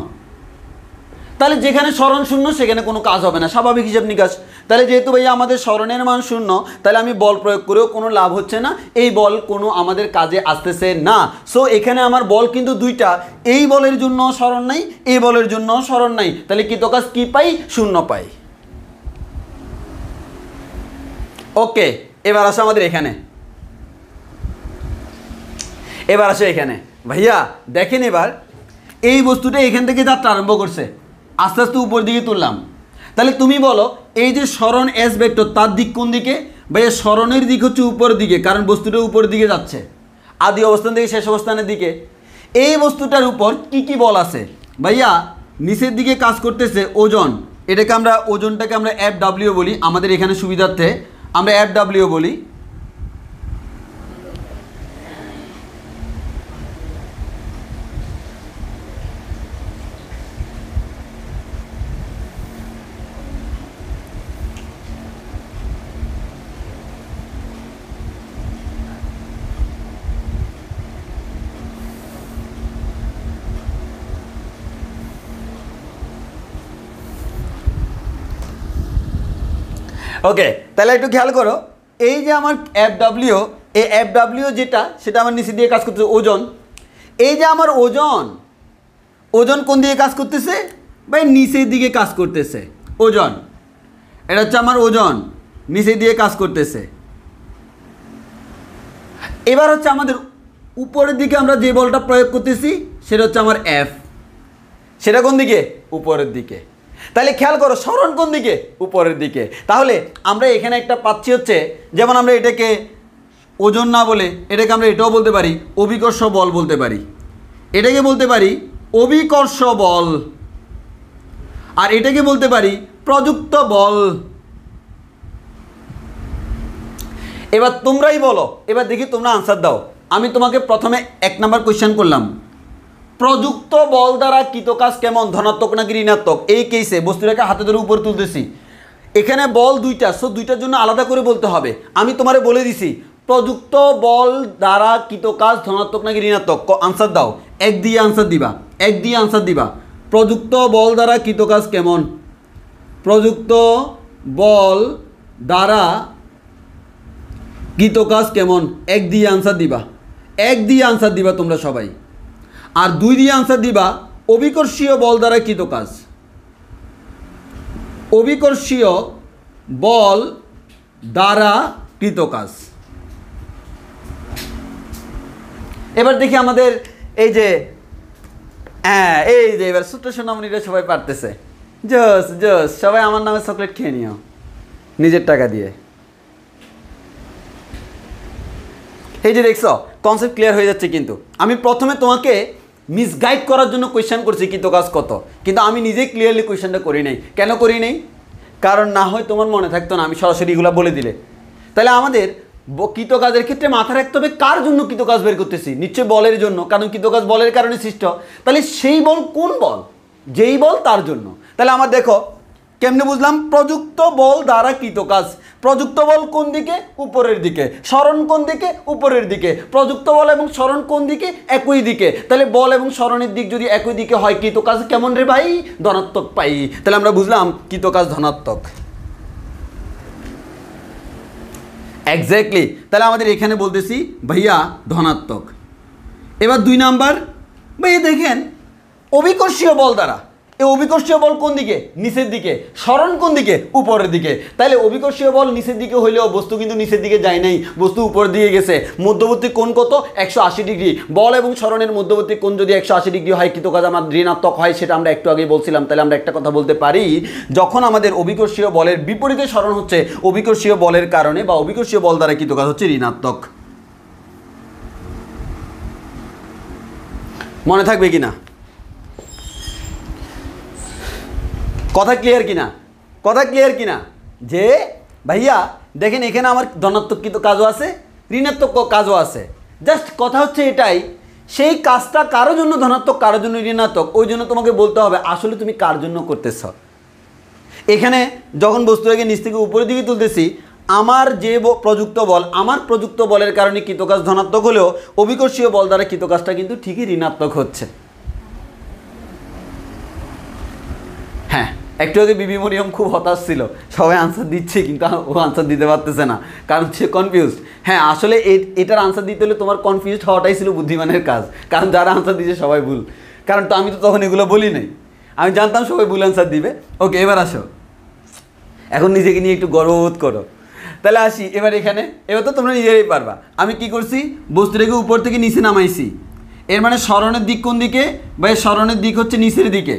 তাহলে যেখানে সরণ 0 সেখানে কোনো কাজ হবে না, স্বাভাবিক হিসাব নিকাশ। তাহলে যেহেতু ভাইয়া আমাদের সরণের মান 0, তাহলে আমি বল প্রয়োগ করেও কোনো লাভ হচ্ছে না, এই বল কোনো আমাদের কাজে আসতেছে না। সো এখানে আমার বল কিন্তু 2টা, এই বলের জন্য সরণ নাই, এই বলের জন্য সরণ নাই। তাহলে কৃত কাজ কি পাই? 0 পাই। ওকে, এবার আসো আমাদের এখানে, এবার আসো এখানে ভাইয়া দেখেন। এবার এই বস্তুটা এখান থেকে যাত্রা আরম্ভ করছে, আস্তে আস্তে উপর দিকে তুললাম। তাহলে তুমি বলো এই যে সরণ এস ভেক্টর, তার দিক কোন দিকে? ভাইয়া সরণের দিক হচ্ছে উপরের দিকে, কারণ বস্তুটা উপরের দিকে যাচ্ছে, আদি অবস্থান থেকে শেষ অবস্থানের দিকে। এই বস্তুটার উপর কি কি বল আছে? ভাইয়া নিচের দিকে কাজ করতেছে ওজন, এটাকে আমরা, ওজনটাকে আমরা fw বলি, আমাদের এখানে সুবিধার্থে আমরা fw বলি। ওকে, তাহলে একটু খেয়াল করো, এই যে আমার fw, এই fw যেটা, সেটা আমার নিচে দিয়ে কাজ করতেছে ওজন। এই যে আমার ওজন, ওজন কোন দিকে কাজ করতেছে? ভাই নিচের দিকে কাজ করতেছে ওজন। এটা হচ্ছে আমার ওজন, নিচের দিকে কাজ করতেছে। এবার হচ্ছে আমাদের উপরের দিকে আমরা যে বলটা প্রয়োগ করতেছি সেটা হচ্ছে আমার এফ, সেটা কোন দিকে? উপরের দিকে। তাহলে খেয়াল করো সরণ কোন দিকে? উপরের দিকে। তাহলে আমরা এখানে একটা পাচ্ছি হচ্ছে, যেমন আমরা এটাকে ওজন না বলে এটাকে আমরা এটাও বলতে পারি অভিকর্ষ বল বলতে পারি, এটাকে বলতে পারি অভিকর্ষ বল, আর এটাকে বলতে পারি প্রযুক্ত বল। এবার তোমরাই বলো, এবার দেখি তোমরা আনসার দাও। আমি তোমাকে প্রথমে 1 নাম্বার কোয়েশ্চেন করলাম, প্রযুক্ত বল দ্বারা কৃত কাজ কেমন, ধনাত্মক নাকি ঋণাত্মক? এই কেসে বস্তুটাকে হাতে ধরে উপরে তুলতেছি, এখানে বল 2টা, সো 2টার জন্য আলাদা করে বলতে হবে। আমি তোমারে বলে দিছি প্রযুক্ত বল দ্বারা কৃত কাজ ধনাত্মক নাকি ঋণাত্মক, আনসার দাও। 1 দিয়ে আনসার দিবা, 1 দিয়ে আনসার দিবা। প্রযুক্ত বল দ্বারা কৃত কাজ কেমন? প্রযুক্ত বল দ্বারা কৃত কাজ কেমন? 1 দিয়ে আনসার দিবা, 1 দিয়ে আনসার দিবা তোমরা সবাই। আর 2 দিয়ে আনসার দিবা অভিকর্ষীয় বল দ্বারা কৃত কাজ। অভিকর্ষীয় বল দ্বারা কৃত কাজ। এবার দেখি আমাদের এই যে এবার ছোট্ট সোনামণিরা সবাই পারতেছে। জোস জোস, সবাই আমার নামে চকলেট খেয়ে নিও নিজের টাকা দিয়ে। এই যে দেখছো কনসেপ্ট ক্লিয়ার হয়ে যাচ্ছে। কিন্তু আমি প্রথমে তোমাকে মিসগাইড করার জন্য কোয়েশ্চেন করছি কৃত কাজ কত, কিন্তু আমি নিজেই ক্লিয়ারলি কোয়েশ্চেনটা করি নাই। কেন করি নাই? কারণ না হয় তোমার মনে থাকতো না, আমি সরাসরি এগুলো বলে দিলে। তাহলে আমাদের কৃত কাজের ক্ষেত্রে মাথা রাখতে হবে কার জন্য কৃত কাজ বের করতেছি। নিশ্চয় বলের জন্য, কারণ কৃত কাজ বলের কারণে সৃষ্ট। তাহলে সেই বল কোন বল? যেই বল তার জন্য। তাহলে আমার দেখো কেমনে বুঝলাম? প্রযুক্ত বল দ্বারা কৃত কাজ। প্রযুক্ত বল কোন দিকে? উপরের দিকে। সরণ কোন দিকে? উপরের দিকে। প্রযুক্ত বল এবং সরণ কোন দিকে? একই দিকে। তাহলে বল এবং সরণের দিক যদি একই দিকে হয়, কৃত কাজ কেমন রে ভাই? ধনাত্মক পাই। তাহলে আমরা বুঝলাম কৃত কাজ ধনাত্মক। এক্স্যাক্টলি। তাহলে আমাদের এখানে বলতেছি ভাইয়া ধনাত্মক। এবার 2 নাম্বার, ভাইয়া দেখেন অভিকর্ষীয় বল দ্বারা, এই অভিকর্ষীয় বল কোন দিকে? নিচের দিকে। সরণ কোন দিকে? উপরের দিকে। তাহলে অভিকর্ষীয় বল নিচের দিকে হইলেও বস্তু কিন্তু নিচের দিকে যায় নাই, বস্তু উপরের দিকে গেছে। মধ্যবর্তী কোণ কত? 180 ডিগ্রি। বল এবং সরণের মধ্যবর্তী কোণ যদি 180 ডিগ্রি হয়, কৃত কাজ আমার ঋণাত্মক হয়, সেটা আমরা একটু আগেই বলছিলাম। তাহলে আমরা একটা কথা বলতে পারি, যখন আমাদের অভিকর্ষীয় বলের বিপরীতে সরণ হচ্ছে, অভিকর্ষীয় বলের কারণে বা অভিকর্ষীয় বল দ্বারা কৃত কাজ হচ্ছে ঋণাত্মক। মনে থাকবে কিনা? কথা ক্লিয়ার কিনা? কথা ক্লিয়ার কিনা? যে ভাইয়া দেখেন এখানে আমার ধনাত্মক কৃত কাজও আছে, ঋণাত্মক কাজও আছে। জাস্ট কথা হচ্ছে এটাই, সেই কাজটা কারোর জন্য ধনাত্মক, কারোর জন্য ঋণাত্মক। ওই জন্য তোমাকে বলতে হবে আসলে তুমি কার জন্য করতেছ। এখানে যখন বস্তুটাকে নিচ থেকে উপরের দিকে তুলতেছি, আমার যে প্রযুক্ত বল, আমার প্রযুক্ত বলের কারণে কৃত কাজ ধনাত্মক হলেও অভিকর্ষীয় বল দ্বারা কৃত কাজটা কিন্তু ঠিকই ঋণাত্মক হচ্ছে। হ্যাঁ, একটু আগে বিবি মরিয়ম খুব হতাশ ছিল, সবাই আনসার দিচ্ছে কিন্তু ও আনসার দিতে পারতেছে না, কারণ সে কনফিউজড। হ্যাঁ, আসলে এটার আনসার দিতে হলে তোমার কনফিউজড হওয়াটাই ছিল বুদ্ধিমানের কাজ, কারণ যারা আনসার দিচ্ছে সবাই ভুল। কারণ তো আমি তো তখন এগুলো বলি নাই, আমি জানতাম সবাই ভুল আনসার দিবে। ওকে, এবার আসো, এখন নিজেকে নিয়ে একটু গর্ববোধ করো। তাহলে আসি এবার এখানে। এবার তো তোমরা নিজেরাই পারবা। আমি কি করছি? বস্তুটাকে উপর থেকে নিচে নামাইছি। এর মানে সরণের দিক কোন দিকে? ভাই সরণের দিক হচ্ছে নিচের দিকে।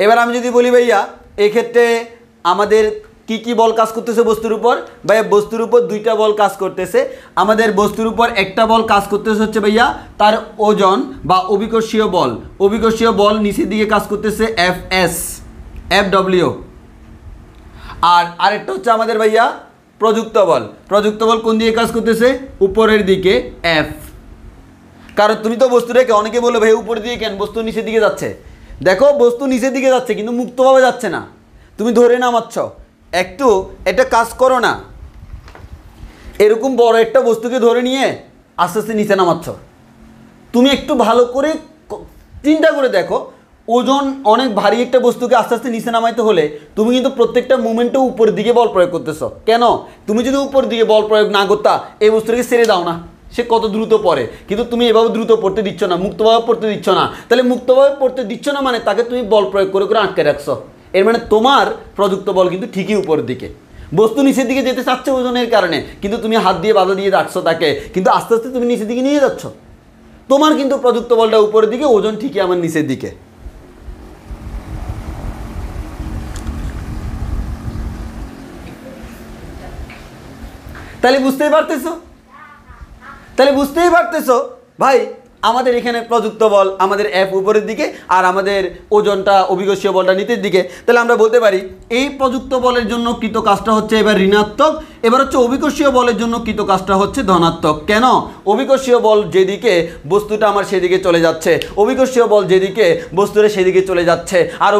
এবার আমি যদি বলি ভাইয়া এক্ষেত্রে আমাদের কি কি বল কাজ করতেছে বস্তুর উপর? ভাইয়া বস্তুর উপর 2টা বল কাজ করতেছে। আমাদের বস্তুর উপর একটা বল কাজ করতেছে হচ্ছে ভাইয়া তার ওজন বা অভিকর্ষীয় বল। অভিকর্ষীয় বল নিচের দিকে কাজ করতেছে FW। আর আরেকটা হচ্ছে আমাদের ভাইয়া প্রযুক্ত বল। প্রযুক্ত বল কোন দিকে কাজ করতেছে? উপরের দিকে F। কারণ তুমি তো বস্তুটাকে, অনেকে বলে ভাই উপরের দিকে কেন, বস্তু নিচের দিকে যাচ্ছে। দেখো বস্তু নিচের দিকে যাচ্ছে কিন্তু মুক্তভাবে যাচ্ছে না, তুমি ধরে নামাচ্ছ। একটু এটা কাজ করো না, এরকম বড় একটা বস্তুকে ধরে নিয়ে আস্তে আস্তে নিচে নামাচ্ছ। তুমি একটু ভালো করে চিন্তা করে দেখো, ওজন অনেক ভারী একটা বস্তুকে আস্তে আস্তে নিচে নামাইতে হলে তুমি কিন্তু প্রত্যেকটা মুভমেন্টে উপরের দিকে বল প্রয়োগ করতেছ। কেন? তুমি যদি উপরের দিকে বল প্রয়োগ না করতা, এই বস্তুটাকে ছেড়ে দাও না, সে কত দ্রুত পড়ে। কিন্তু তুমি এভাবে দ্রুত পড়তে দিচ্ছ না, মুক্তভাবে পড়তে দিচ্ছ না। তাহলে মুক্তভাবে পড়তে দিচ্ছ না মানে তাকে তুমি বল প্রয়োগ করে করে আটকে রাখছো। এর মানে তোমার প্রযুক্ত বল কিন্তু ঠিকই উপরের দিকে। বস্তু নিচের দিকে যেতে চাচ্ছে ওজনের কারণে, কিন্তু তুমি হাত দিয়ে বাধা দিয়ে রাখছো তাকে, কিন্তু আস্তে আস্তে তুমি নিচের দিকে নিয়ে যাচ্ছ। তোমার কিন্তু প্রযুক্ত বলটা উপরের দিকে, ওজন ঠিকই আমার নিচের দিকে। তাহলে বুঝতেই পারতেছো? তাহলে বুঝতেই পারতেছো ভাই, আমাদের এখানে প্রযুক্ত বল আমাদের F উপরের দিকে আর আমাদের ওজনটা অভিকর্ষীয় বলটা নিচের দিকে। তাহলে আমরা বলতে পারি এই প্রযুক্ত বলের জন্য কৃত কাজটা হচ্ছে এবার ঋণাত্মক, এবার হচ্ছে অভিকর্ষীয় বলের জন্য কৃত কাজটা হচ্ছে ধনাত্মক। কেন? অভিকর্ষীয় বল যেদিকে বস্তুটা আমার সেদিকে চলে যাচ্ছে, অভিকর্ষীয় বল যেদিকে বস্তুটা সেদিকে চলে যাচ্ছে, আর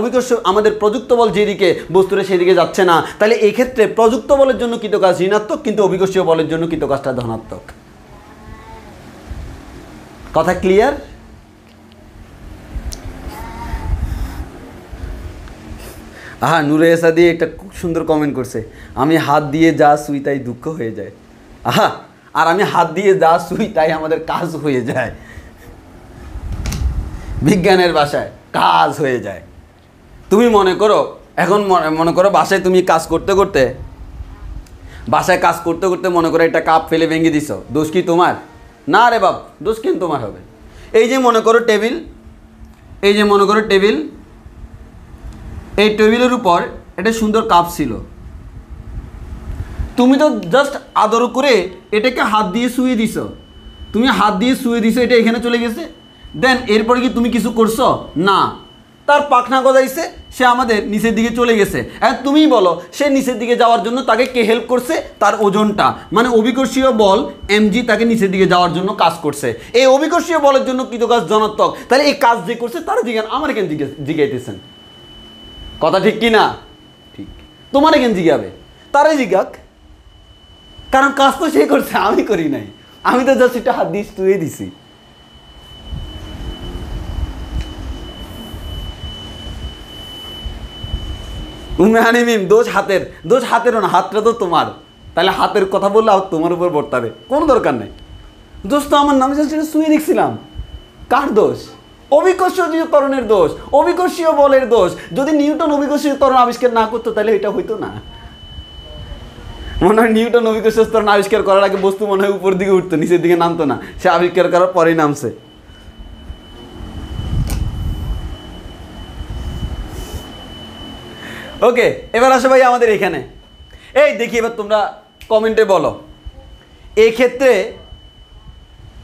আমাদের প্রযুক্ত বল যেদিকে বস্তুটা সেদিকে যাচ্ছে না। তাহলে এই ক্ষেত্রে প্রযুক্ত বলের জন্য কৃত কাজ ঋণাত্মক, কিন্তু অভিকর্ষীয় বলের জন্য কৃত কাজটা ধনাত্মক। কথা ক্লিয়ার? হ্যাঁ, নূরে এসাদি একটা খুব সুন্দর কমেন্ট করছে, আমি হাত দিয়ে যা শুই তাই দুঃখ হয়ে যায়। আহা, আর আমি হাত দিয়ে যা শুই তাই আমাদের কাজ হয়ে যায়। বিজ্ঞানের ভাষায় কাজ হয়ে যায়। তুমি মনে করো, এখন মনে করো বাসায় তুমি কাজ করতে করতে মনে করো একটা কাপ ফেলে ভেঙে দিছ, দোষ কি তোমার? না রে বাপ, দোষ কেন তোমার হবে? এই যে মনে করো টেবিল, এই টেবিলের উপর একটা সুন্দর কাপ ছিল, তুমি তো জাস্ট আদর করে এটাকে হাত দিয়ে শুয়ে দিছো, এটা এখানে চলে গেছে। দেন এরপরে কি তুমি কিছু করছো? না, তার পাখনা গজাইছে, সে আমাদের নিচের দিকে চলে গেছে। এখন তুমিই বলো, সে নিচের দিকে যাওয়ার জন্য তাকে কে হেল্প করছে? তার ওজনটা, মানে অভিকর্ষীয় বল mg তাকে নিচের দিকে যাওয়ার জন্য কাজ করছে। এই অভিকর্ষীয় বলের জন্য কৃতকাজ ধনাত্মক, তাহলে এই কাজ যে করছে তারা জিজ্ঞান, আমার কেন জিজ্ঞাইতেছেন? কথা ঠিক কি না? ঠিক। তোমার কেন জিজ্ঞাবে? তারাই জিজ্ঞাক, কারণ কাজ তো সে করছে, আমি করি নাই, আমি তো জাস্ট একটা হাত দিয়ে শুয়ে দিছি। মিম, দোষ হাতেরও না, হাতটা তো তোমার, তাহলে হাতের কথা বললে আর তোমার উপর বর্তাবে, কোনো দরকার নেই। দোষ তো আমার নামে জাস্ট শুয়ে দেখছিলাম। কার দোষ? অভিকর্ষীয় ত্বরণের দোষ, অভিকর্ষীয় বলের দোষ। যদি নিউটন অভিকর্ষীয় ত্বরণ আবিষ্কার না করতো তাহলে এটা হইতো না। মনে হয় নিউটন অভিকর্ষীয় ত্বরণ আবিষ্কার করার আগে বস্তু মনে হয় উপর দিকে উঠতো, নিচের দিকে নামতো না, সে আবিষ্কার করার পরেই নামছে। ওকে, এবার আসো ভাই আমাদের এখানে। এই দেখি এবার তোমরা কমেন্টে বলো, এই ক্ষেত্রে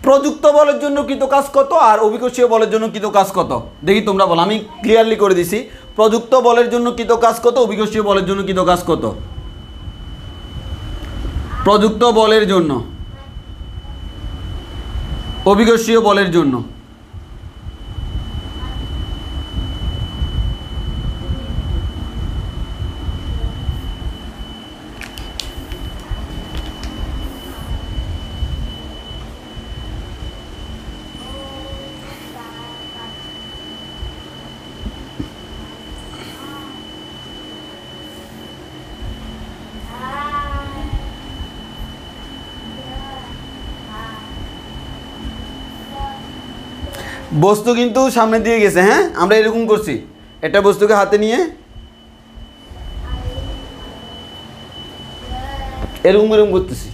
প্রযুক্ত বলের জন্য কৃত কাজ কত আর অভিকর্ষীয় বলের জন্য কৃত কাজ কত? দেখি তোমরা বলো, আমি ক্লিয়ারলি করে দিছি। প্রযুক্ত বলের জন্য কৃত কাজ কত, অভিকর্ষীয় বলের জন্য কৃত কাজ কত? প্রযুক্ত বলের জন্য, অভিকর্ষীয় বলের জন্য। বস্তু কিন্তু সামনে দিয়ে গেছে, হ্যাঁ, আমরা এরকম করছি, একটা বস্তুকে হাতে নিয়ে এরকম করতেছি।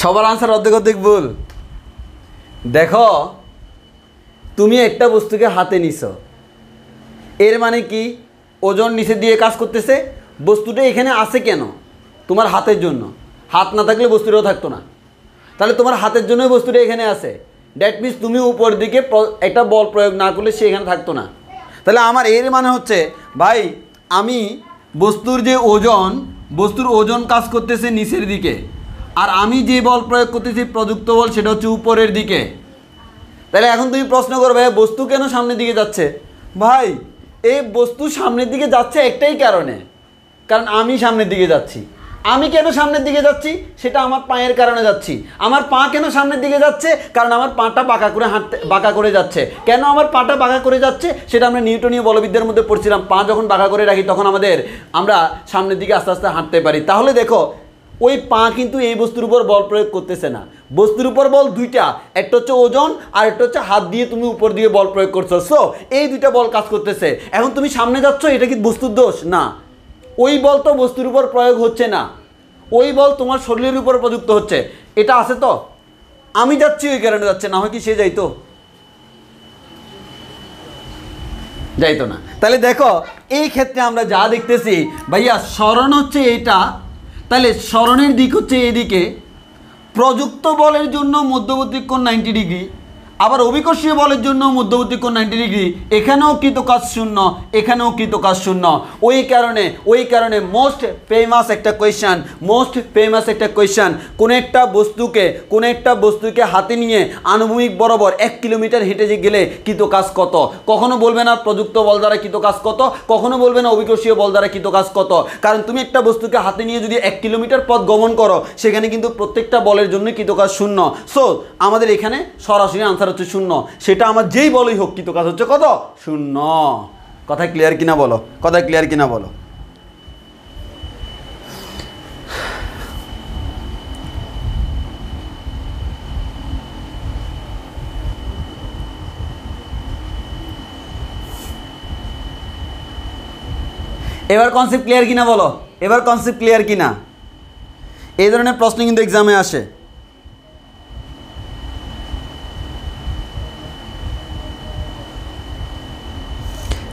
সবার আনসার অর্ধেক ভুল। দেখো, তুমি একটা বস্তুকে হাতে নিছো, এর মানে কি ওজন নিচে দিয়ে কাজ করতেছে। বস্তুটা এখানে আছে কেন? তোমার হাতের জন্য। হাত না থাকলে বস্তুটাও থাকতো না, তাহলে তোমার হাতের জন্যই বস্তুটা এখানে আছে। দ্যাট মিনস তুমি উপর দিকে একটা বল প্রয়োগ না করলে সে এখানে থাকতো না। তাহলে আমার এর মানে হচ্ছে, ভাই আমি বস্তুর ওজন কাজ করতেছে নিচের দিকে, আর আমি যে বল প্রয়োগ করতেছি প্রযুক্ত বল সেটা হচ্ছে উপরের দিকে। তাহলে এখন তুমি প্রশ্ন করবে, বস্তু কেন সামনের দিকে যাচ্ছে? ভাই এই বস্তু সামনের দিকে যাচ্ছে একটাই কারণে, কারণ আমি সামনের দিকে যাচ্ছি। আমি কেন সামনের দিকে যাচ্ছি? সেটা আমার পায়ের কারণে যাচ্ছি। আমার পা কেন সামনের দিকে যাচ্ছে? কারণ আমার পাটা বাঁকা করে যাচ্ছে। কেন আমার পাটা বাঁকা করে যাচ্ছে? সেটা আমরা নিউটনীয় বলবিদ্যার মধ্যে পড়ছিলাম। পা যখন বাঁকা করে রাখি তখন আমরা সামনের দিকে আস্তে আস্তে হাঁটতে পারি। তাহলে দেখো, ওই পা কিন্তু এই বস্তুর উপর বল প্রয়োগ করতেছে না। বস্তুর উপর বল দুইটা, একটা হচ্ছে ওজন আর একটা হচ্ছে হাত দিয়ে তুমি উপর দিয়ে বল প্রয়োগ করছো। সো এই দুইটা বল কাজ করতেছে। এখন তুমি সামনে যাচ্ছ, এটা কি বস্তুর দোষ? না, ওই বল তো বস্তুর উপর প্রয়োগ হচ্ছে না, ওই বল তোমার শরীরের উপর প্রযুক্ত হচ্ছে। এটা আছে তো, আমি যাচ্ছি ওই কারণে যাচ্ছে, না হয় কি সে যাইতো না। তাহলে দেখো, এই ক্ষেত্রে আমরা যা দেখতেছি, ভাইয়া সরণ হচ্ছে এইটা, তাহলে সরণের দিক হচ্ছে এদিকে। প্রযুক্ত বলের জন্য মধ্যবর্তী কোণ 90 ডিগ্রি, আবার অভিকর্ষীয় বলের জন্য মধ্যবর্তী কোণ 90 ডিগ্রি, এখানেও কৃতকাজ শূন্য, এখানেও কৃতকাজ শূন্য। ওই কারণে মোস্ট ফেমাস একটা কোয়েশ্চেন, কোন একটা বস্তুকে হাতে নিয়ে আনুভূমিক বরাবর 1 কিলোমিটার হেঁটে গেলে কৃতকাজ কত। কখনো বলবে না প্রযুক্ত বল দ্বারা কৃতকাজ কত, কখনো বলবে না অভিকর্ষীয় বল দ্বারা কৃতকাজ কত। কারণ তুমি একটা বস্তুকে হাতে নিয়ে যদি 1 কিলোমিটার পথ গমন করো, সেখানে কিন্তু প্রত্যেকটা বলের জন্য কৃতকাজ শূন্য। সো আমাদের এখানে সরাসরি আনসার হচ্ছে শূন্য। সেটা আমার যেই বলই হোক, কৃতকাজ হচ্ছে কত? শূন্য। কথা ক্লিয়ার কিনা বলো, এবার কনসেপ্ট ক্লিয়ার কিনা বলো, এই ধরনের প্রশ্ন কিন্তু এক্সামে আসে।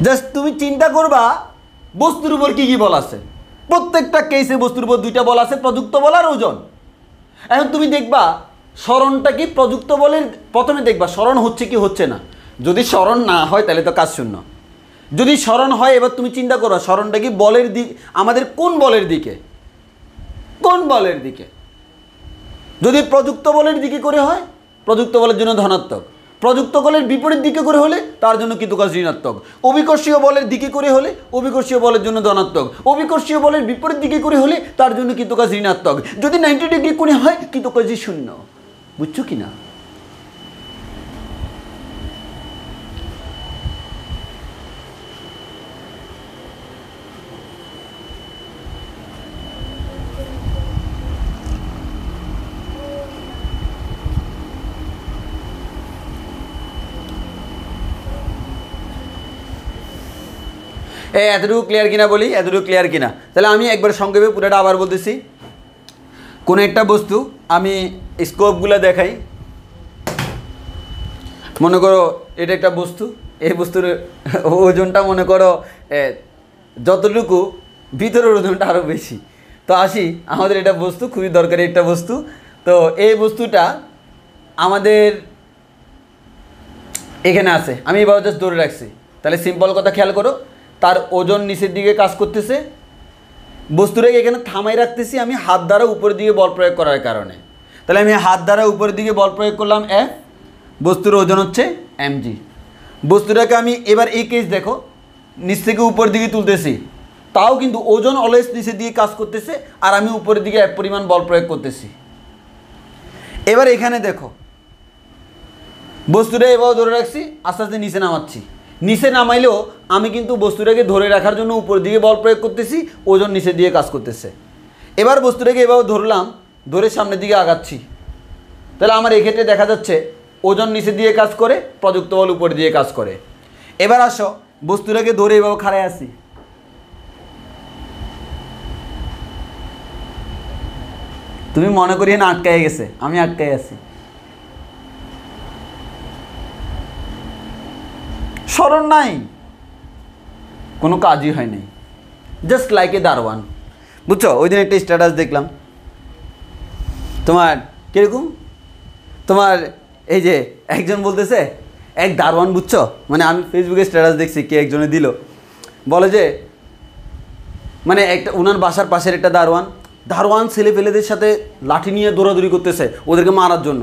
জাস্ট তুমি চিন্তা করবা বস্তুর উপর কি বল আছে। প্রত্যেকটা কেসে বস্তুর উপর 2টা বল আছে, প্রযুক্ত বল আর ওজন। এখন তুমি দেখবা স্মরণটা কি প্রযুক্ত বলের, প্রথমে দেখবা স্মরণ হচ্ছে কি হচ্ছে না। যদি স্মরণ না হয় তাহলে তো কাজ শূন্য। যদি স্মরণ হয়, এবার তুমি চিন্তা করো স্মরণটা কি বলের দিক, আমাদের কোন বলের দিকে? যদি প্রযুক্ত বলের দিকে করে হয়, প্রযুক্ত বলের জন্য ধনাত্মক। প্রযুক্ত বলের বিপরীত দিকে করে হলে তার জন্য কৃতকাজ ঋণাত্মক। অভিকর্ষীয় বলের দিকে করে হলে অভিকর্ষীয় বলের জন্য ধনাত্মক। অভিকর্ষীয় বলের বিপরীত দিকে করে হলে তার জন্য কৃতকাজ ঋণাত্মক। যদি 90 ডিগ্রি কোণে হয়, কৃতকাজই শূন্য। বুঝছো কিনা? এতটুকু ক্লিয়ার কিনা? তাহলে আমি একবার সংক্ষেপে পুরোটা আবার বলতেছি। কোন একটা বস্তু, আমি স্কোপগুলো দেখাই। মনে করো এটা একটা বস্তু, এই বস্তুর ওজনটা মনে করো যতটুকু, ভিতরের ওজনটা আরও বেশি। তো আসি, আমাদের এটা বস্তু, খুবই দরকারি একটা বস্তু। তো এই বস্তুটা আমাদের এখানে আছে, আমি এবার জাস্ট ধরে রাখছি। তাহলে সিম্পল কথা খেয়াল করো, তার ওজন নিচের দিকে কাজ করতেছে, বস্তুটাকে এখানে থামাই রাখতেছি আমি হাত দ্বারা উপরের দিকে বল প্রয়োগ করার কারণে। তাহলে আমি হাত দ্বারা উপরের দিকে বল প্রয়োগ করলাম F, বস্তুর ওজন হচ্ছে mg। বস্তুটাকে আমি এবার এই কেস দেখো, নিচ থেকে উপরের দিকে তুলতেছি, তাও কিন্তু ওজন অলওয়েজ নিচের দিকে কাজ করতেছে, আর আমি উপরের দিকে এক পরিমাণ বল প্রয়োগ করতেছি। এবার এখানে দেখো, বস্তুটা এভাবে ধরে রাখছি, আস্তে আস্তে নিচে নামাচ্ছি। নিচে নামাইলেও আমি কিন্তু বস্তুটাকে ধরে রাখার জন্য উপরের দিকে বল প্রয়োগ করতেছি, ওজন নিচের দিকে কাজ করতেছে। এবার বস্তুটাকে এভাবে ধরলাম, ধরে সামনের দিকে আগাচ্ছি। তাহলে আমার এক্ষেত্রে দেখা যাচ্ছে ওজন নিচের দিকে কাজ করে, প্রযুক্ত বল উপরের দিকে কাজ করে। এবার আসো, বস্তুটাকে ধরে এভাবে খাড়ায় আসি। তুমি মনে করিয়ে না আটকায় গেছে, আমি আটকায় আছি। স্মরণ নাই, কোনো কাজই হয় নাই, জাস্ট লাইক এ দারোয়ান। বুঝছো? ওই দিন একটা স্ট্যাটাস দেখলাম তোমার, কীরকম তোমার এই যে একজন বলতেছে এক দারোয়ান, বুঝছো? মানে আমি ফেসবুকে স্ট্যাটাস দেখছি, কে একজনে দিল, বলে যে মানে একটা ওনার বাসার পাশের একটা দারোয়ান ছেলে পেলেদের সাথে লাঠি নিয়ে দৌড়াদৌড়ি করতেছে ওদেরকে মারার জন্য।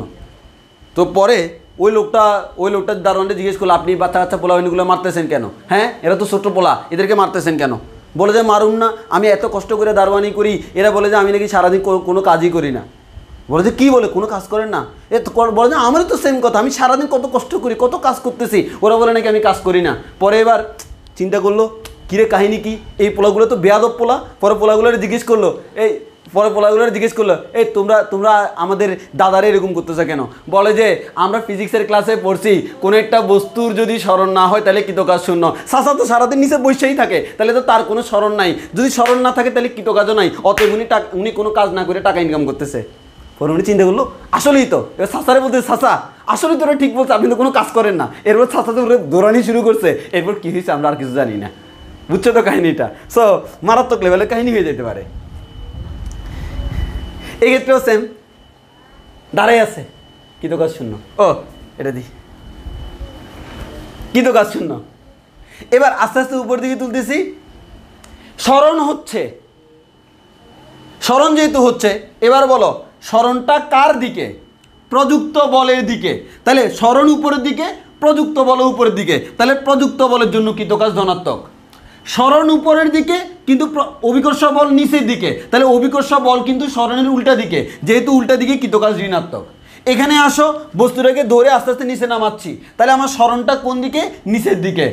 তো পরে ওই লোকটা দারোয়ানটা জিজ্ঞেস করলো, আপনি বাচ্চা পোলা হইনিগুলো মারতেছেন কেন? হ্যাঁ, এরা তো ছোট্ট পোলা, এদেরকে মারতেছেন কেন? বলে যে মারুন না, আমি এত কষ্ট করে দারোয়ানি করি। এরা বলে যে আমি নাকি সারাদিন কোনো কাজই করি না। বলে যে কী বলে, কোনো কাজ করেন না? বলে যে আমারও তো সেম কথা, আমি সারাদিন কত কষ্ট করি, কত কাজ করতেছি। ওরা বলে নাকি আমি কাজ করি না। পরে এবার চিন্তা করলো, কিরে কাহিনী কি, এই পোলাগুলো তো বেয়াদব পোলা। পরে পোলাগুলোর জিজ্ঞেস করলো, এই তোমরা আমাদের দাদারে এরকম করতেছে কেন? বলে যে আমরা ফিজিক্সের ক্লাসে পড়ছি, কোনো একটা বস্তুর যদি স্মরণ না হয় তাহলে কৃতকাজ শূন্য। চাচা তো সারাদিন নিচে বসেই থাকে, তাহলে তো তার কোনো স্মরণ নাই। যদি স্মরণ না থাকে তাহলে কৃতকাজও নাই, অতএব উনি কোনো কাজ না করে টাকা ইনকাম করতেছে। পরে উনি চিন্তা করলো, আসলেই তো। এবার চাচারে বলতে, চাচা আসলেই তোরা ঠিক বলছে, আপনি তো কোনো কাজ করেন না। এরপর চাচা তো দৌড়ানি শুরু করছে। এরপর কী হয়েছে আমরা আর কিছু জানি না। বুঝছো তো কাহিনিটা? সো মারাত্মক লেভেলের কাহিনী হয়ে যেতে পারে। এক্ষেত্রেও সেম, দাঁড়াই আছে, কৃতকাজ শূন্য। ও এটা দি কিন্তু কাজ শূন্য। এবার আস্তে আস্তে উপর দিকে তুলতেছি, স্মরণ হচ্ছে, স্মরণ যেহেতু হচ্ছে, এবার বলো স্মরণটা কার দিকে? প্রযুক্ত বলের দিকে। তাহলে স্মরণ উপরের দিকে, প্রযুক্ত বল উপরের দিকে, তাহলে প্রযুক্ত বলের জন্য কৃতকাজ ধনাত্মক। স্মরণ উপরের দিকে কিন্তু অভিকর্ষ বল নিচের দিকে, তাহলে অভিকর্ষ বল কিন্তু স্মরণের উল্টা দিকে, যেহেতু উল্টা দিকে কৃতকাজ ঋণাত্মক। এখানে আসো, বস্তুটাকে ধরে আস্তে আস্তে নিচে নামাচ্ছি, তাহলে আমার স্মরণটা কোন দিকে? নিচের দিকে।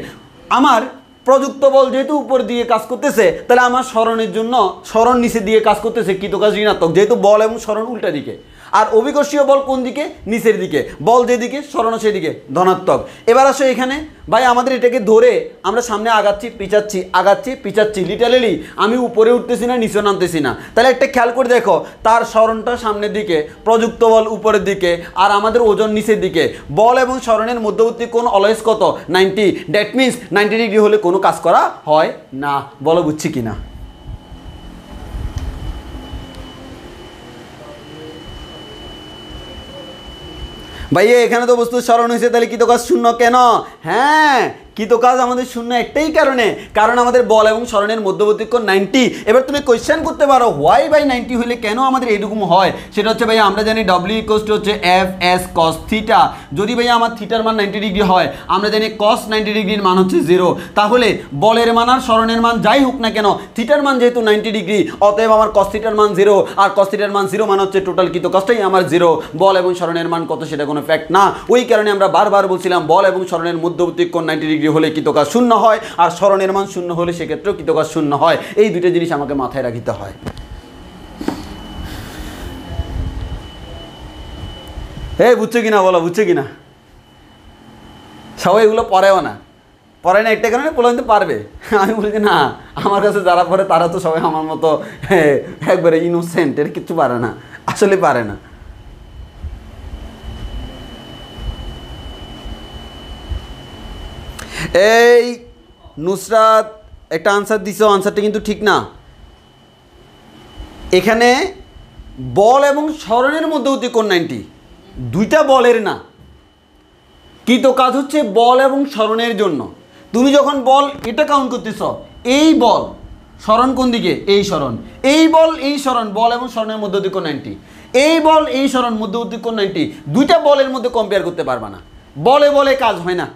আমার প্রযুক্ত বল যেহেতু উপর দিকে কাজ করতেছে, তাহলে আমার স্মরণের জন্য স্মরণ নিচের দিকে কাজ করতেছে, কৃতকাজ ঋণাত্মক, যেহেতু বল এবং স্মরণ উল্টা দিকে। আর অভিকর্ষীয় বল কোন দিকে? নিচের দিকে। বল যেদিকে, স্মরণও সেদিকে, ধনাত্মক। এবার আসো এখানে, ভাই আমাদের এটাকে ধরে আমরা সামনে আগাচ্ছি পিছাচ্ছি, আগাচ্ছি পিছাচ্ছি, লিটারালি আমি উপরে উঠতেছি না, নিচে নামতেছি না। তাহলে একটা খেয়াল করে দেখো, তার স্মরণটা সামনের দিকে, প্রযুক্ত বল উপরের দিকে, আর আমাদের ওজন নিচের দিকে। বল এবং স্মরণের মধ্যবর্তী কোণ অলওয়েজ কত? 90। দ্যাট মিনস 90 ডিগ্রি হলে কোনো কাজ করা হয় না। বলো বুঝছি কিনা? ভাইয়া এখানে তো বস্তু স্মরণ হয়েছে, তাহলে কৃতকাজ শূন্য কেন? হ্যাঁ, কৃতকাজ আমাদের শূন্য একটাই কারণে, কারণ আমাদের বল এবং স্মরণের মধ্যবর্তী কোণ 90। এবার তুমি কোয়েশ্চেন করতে পারো হোয়াই বাই 90 হলে কেন আমাদের এরকম হয়? সেটা হচ্ছে ভাইয়া আমরা জানি ডব্লিউ ইকুয়ালস টু হচ্ছে এফ এস কস থিটা। যদি ভাইয়া আমার থিটার মান 90 ডিগ্রি হয়, আমরা জানি কস 90 ডিগ্রির মান হচ্ছে 0। তাহলে বলের মান আর স্মরণের মান যাই হোক না কেন, থিটার মান যেহেতু 90 ডিগ্রি, অতএব আমার কস থিটার মান 0, আর কস থিটার মান 0 মান হচ্ছে টোটাল কৃতকাজটাই আমার 0। বল এবং স্মরণের মান কত সেটা কোনো ফ্যাক্ট না। ওই কারণে আমরা বারবার বলছিলাম বল এবং স্মরণের মধ্যবর্তী কোণ 90 ডিগ্রি হলে কৃতকাজ শূন্য হয়, আর স্মরণের মান শূন্য হলে সেক্ষেত্রেও কৃতকাজ শূন্য হয়। এই দুটো জিনিস আমাকে মাথায় রাখতে হয়। বুঝছো কিনা? বলো বুঝছো কিনা? সবাই এগুলো পড়েও না, পড়ে না একটা কারণে, বলে কিন্তু পারবে। আমি বলছি না, আমার কাছে যারা পড়ে তারা তো সবাই আমার মতো একবারে ইনোসেন্ট, এর কিচ্ছু পারে না, আসলে পারে না। এই নুসরাত একটা আনসার দিছো, আনসারটা কিন্তু ঠিক না। এখানে বল এবং স্মরণের মধ্যবর্তী কোণ 90, দুইটা বলের না। কৃতকাজ হচ্ছে বল এবং স্মরণের জন্য। তুমি যখন বল এটা কাউন্ট করতেছ, এই বল, স্মরণ কোন দিকে? এই স্মরণ, এই বল, এই স্মরণ, বল এবং স্মরণের মধ্যবর্তী কোণ 90। এই বল, এই স্মরণ, মধ্যবর্তী কোণ 90। দুইটা বলের মধ্যে কম্পেয়ার করতে পারবা না। বলে বলে কাজ হয় না,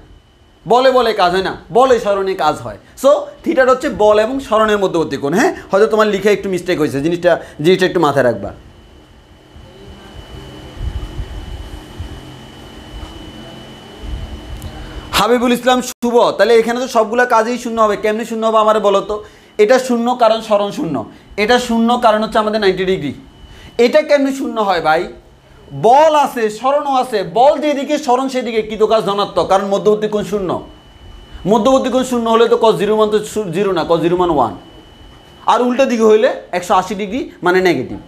বলে বলে কাজ হয় না, বলে স্মরণে কাজ হয়। সো থিটার হচ্ছে বল এবং স্মরণের মধ্যবর্তী কোণ। হ্যাঁ, হয়তো তোমার লিখে একটু মিস্টেক হয়েছে, জিনিসটা একটু মাথায় রাখবা। হাবিবুল ইসলাম শুভ, তাহলে এখানে তো সবগুলো কাজেই শূন্য হবে। কেমনি শূন্য হবে আমার বলো তো? এটা শূন্য কারণ স্মরণ শূন্য, এটা শূন্য কারণ হচ্ছে আমাদের 90 ডিগ্রি। এটা কেমনি শূন্য হয় ভাই? বল আছে, স্মরণও আছে, বল যেদিকে স্মরণ সেদিকে, কৃতকাজ ধনাত্মক, কারণ মধ্যবর্তী কোণ শূন্য। মধ্যবর্তী কোণ শূন্য হলে তো cos 0 মান তো 0 না, cos 0 মান 1, আর উল্টা দিকে হইলে 180 ডিগ্রি মানে নেগেটিভ।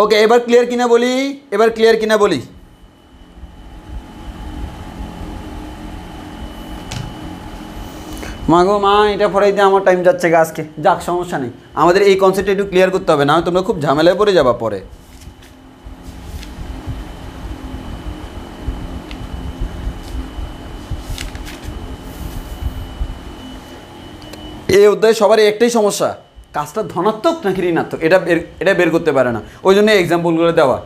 ওকে, এবার ক্লিয়ার কিনা বলি, এবার ক্লিয়ার কিনা বলি। মা গো মা, এটা পড়াইতে আমার টাইম যাচ্ছে গা আজকে। যাক, সমস্যা নেই, আমাদের এই কনসেপ্টটা একটু ক্লিয়ার করতে হবে, না তোমরা খুব ঝামেলায় পড়ে যাবা পরে। এই অধ্যায়ে সবারই একটাই সমস্যা, কাজটা ধনাত্মক নাকি ঋণাত্মক এটা বের করতে পারে না। ওই জন্য এক্সাম্পলগুলো দেওয়া।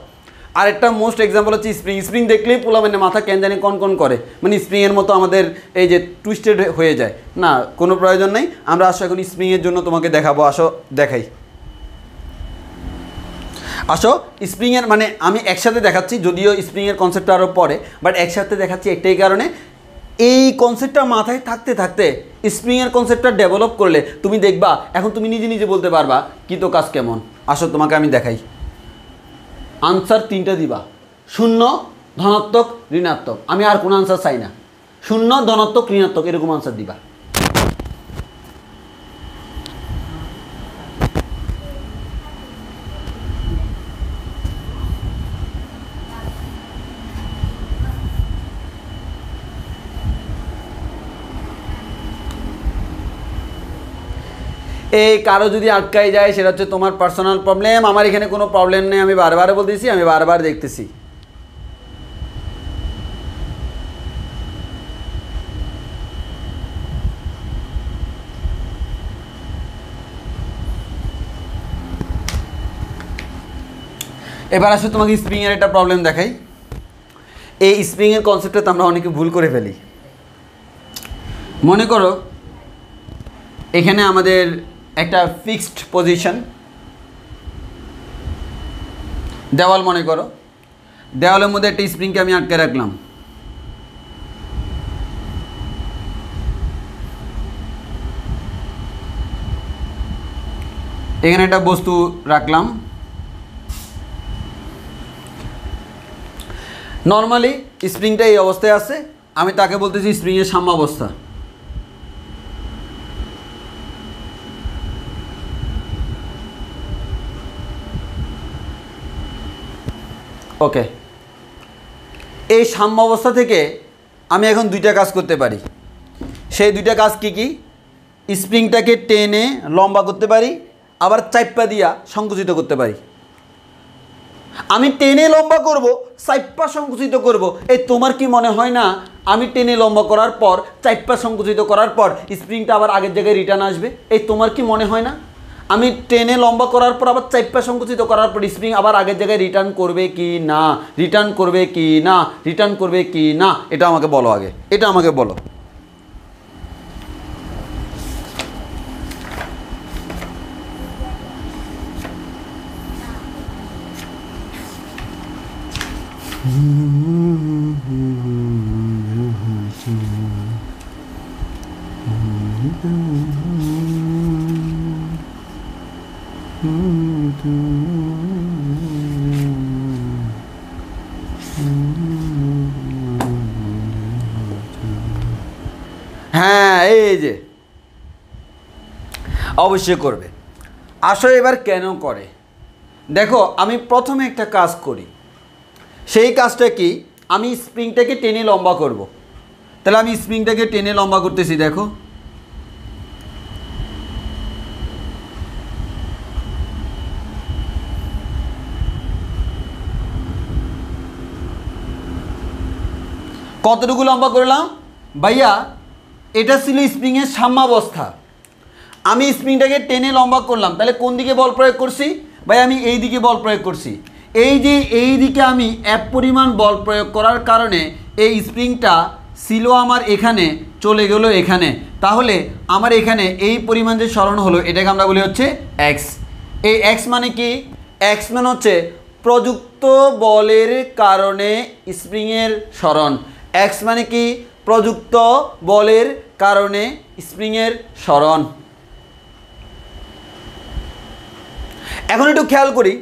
আর একটা মোস্ট এক্সাম্পল হচ্ছে স্প্রিং। স্প্রিং দেখলেই পোলা মানে মাথা কেন জানি কন করে, মানে স্প্রিংয়ের মতো আমাদের এই যে টুইস্টেড হয়ে যায়। না, কোনো প্রয়োজন নেই। আমরা আসো এখন স্প্রিংয়ের জন্য তোমাকে দেখাবো, আসো দেখাই। আসো স্প্রিংয়ের মানে আমি একসাথে দেখাচ্ছি, যদিও স্প্রিংয়ের কনসেপ্টটা আরও পরে, বাট একসাথে দেখাচ্ছি একটাই কারণে, এই কনসেপ্টটা মাথায় থাকতে থাকতে স্প্রিংয়ের কনসেপ্টটা ডেভেলপ করলে তুমি দেখবা এখন তুমি নিজে নিজে বলতে পারবা কৃতকাজ কেমন। আসো তোমাকে আমি দেখাই। আনসার 3টা দিবা, শূন্য, ধনাত্মক, ঋণাত্মক। আমি আর কোনো আনসার চাই না, শূন্য, ধনাত্মক, ঋণাত্মক এরকম আনসার দিবা। এই কারো যদি আটকাই যায় সেটা হচ্ছে তোমার পার্সোনাল প্রবলেম, আমার এখানে কোনো প্রবলেম নেই, আমি বারবার বলতেছি, আমি বারবার দেখতেছি। এবার আসলে তোমাকে স্প্রিংয়ের একটা প্রবলেম দেখাই। এই স্প্রিংয়ের কনসেপ্টটা তো আমরা অনেকে ভুল করে ফেলি। মনে করো এখানে আমাদের একটা ফিক্সড পজিশন, দেওয়াল মনে করো, দেওয়ালের মধ্যে একটা স্প্রিংকে আমি আটকে রাখলাম। এখানে একটা বস্তু রাখলাম। নর্মালি স্প্রিংটা এই অবস্থায় আছে, আমি তাকে বলতেছি স্প্রিংয়ের সাম্যাবস্থা। ওকে, এই সাম্যাবস্থা থেকে আমি এখন দুইটা কাজ করতে পারি। সেই দুইটা কাজ কি কি? স্প্রিংটাকে টেনে লম্বা করতে পারি, আবার চাইপ্পা দিয়া সংকুচিত করতে পারি। আমি টেনে লম্বা করব, চাইপ্পা সংকুচিত করব। এই তোমার কি মনে হয় না আমি টেনে লম্বা করার পর, চাইপ্পা সংকুচিত করার পর স্প্রিংটা আবার আগের জায়গায় রিটার্ন আসবে? এই তোমার কি মনে হয় না আমি টেনে লম্বা করার পর আবার চাইপ্পা সংকুচিত করার পর স্প্রিং আবার আগের জায়গায় রিটার্ন করবে কি না? রিটার্ন করবে কি না? রিটার্ন করবে কি না? এটা আমাকে বলো আগে, এটা আমাকে বলো। হ্যাঁ, এই যে অবশ্যই করবে। আসলে এবার কেন করে দেখো, আমি প্রথমে একটা কাজ করি। সেই কাজটা কি? আমি স্প্রিংটাকে টেনে লম্বা করব। তাহলে আমি স্প্রিংটাকে টেনে লম্বা করতেছি। দেখো কতটুকু লম্বা করলাম ভাইয়া? এটা ছিল স্প্রিংয়ের সাম্যাবস্থা। আমি স্প্রিংটাকে টেনে লম্বা করলাম, তাহলে কোন দিকে বল প্রয়োগ করছি ভাই? আমি এই দিকে বল প্রয়োগ করছি। এই যে এই দিকে আমি এক পরিমাণ বল প্রয়োগ করার কারণে এই স্প্রিংটা ছিল আমার এখানে, চলে গেল এখানে। তাহলে আমার এখানে এই পরিমাণ যে সরণ হলো, এটাকে আমরা বলি হচ্ছে এক্স। এই এক্স মানে কি? এক্স মানে হচ্ছে প্রযুক্ত বলের কারণে স্প্রিংয়ের সরণ। এক্স মানে কি? প্রযুক্ত বলের কারণে স্প্রিংয়ের সরণ। এখন একটু খেয়াল করি,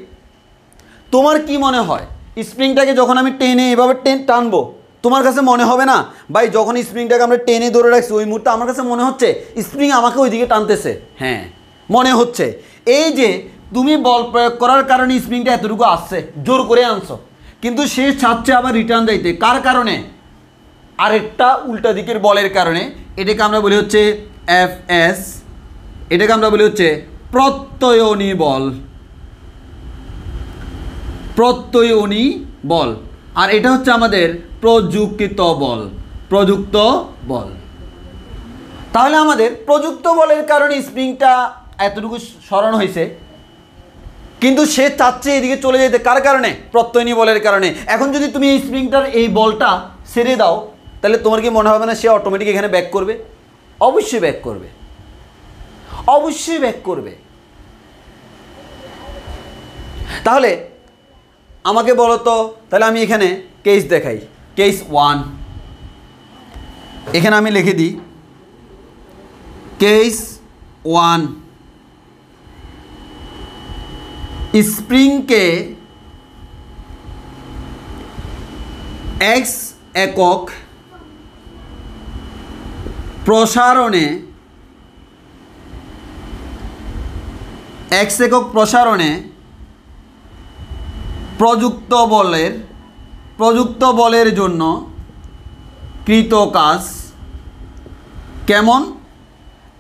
তোমার কি মনে হয় স্প্রিংটাকে যখন আমি টেনে এভাবে টানবো, তোমার কাছে মনে হবে না ভাই যখন স্প্রিংটাকে আমরা টেনে ধরে রাখছি ওই মুহূর্তে আমার কাছে মনে হচ্ছে স্প্রিং আমাকে ওইদিকে টানতেছে? হ্যাঁ, মনে হচ্ছে। এই যে তুমি বল প্রয়োগ করার কারণে স্প্রিংটা এতটুকু আসছে, জোর করে আনছো, কিন্তু সে চাচ্ছে আবার রিটার্ন দিতে। কার কারণে? আরেকটা উল্টা দিকের বলের কারণে। এটাকে আমরা বলি হচ্ছে এফ এস, এটাকে আমরা বলি হচ্ছে প্রত্যয়নী বল। প্রত্যয়নী বল। আর এটা হচ্ছে আমাদের প্রযুক্ত বল। প্রযুক্ত বল। তাহলে আমাদের প্রযুক্ত বলের কারণে স্প্রিংটা এতটুকু সরণ হয়েছে, কিন্তু সে চাচ্ছে এদিকে চলে যেতে। কার কারণে? প্রত্যয়নী বলের কারণে। এখন যদি তুমি এই স্প্রিংটার এই বলটা ছেড়ে দাও, তাহলে তোমার কি মনে হবে না সে অটোমেটিক এখানে ব্যাক করবে? অবশ্যই ব্যাক করবে, অবশ্যই ব্যাক করবে। তাহলে আমাকে বলো তো, তাহলে আমি এখানে কেস দেখাই। কেস 1 এখানে আমি লিখে দিই। কেস 1, স্প্রিংকে এক্স একক প্রসারণে, এক্স একক প্রসারণে প্রযুক্ত বলের জন্য কৃত কাজ কেমন?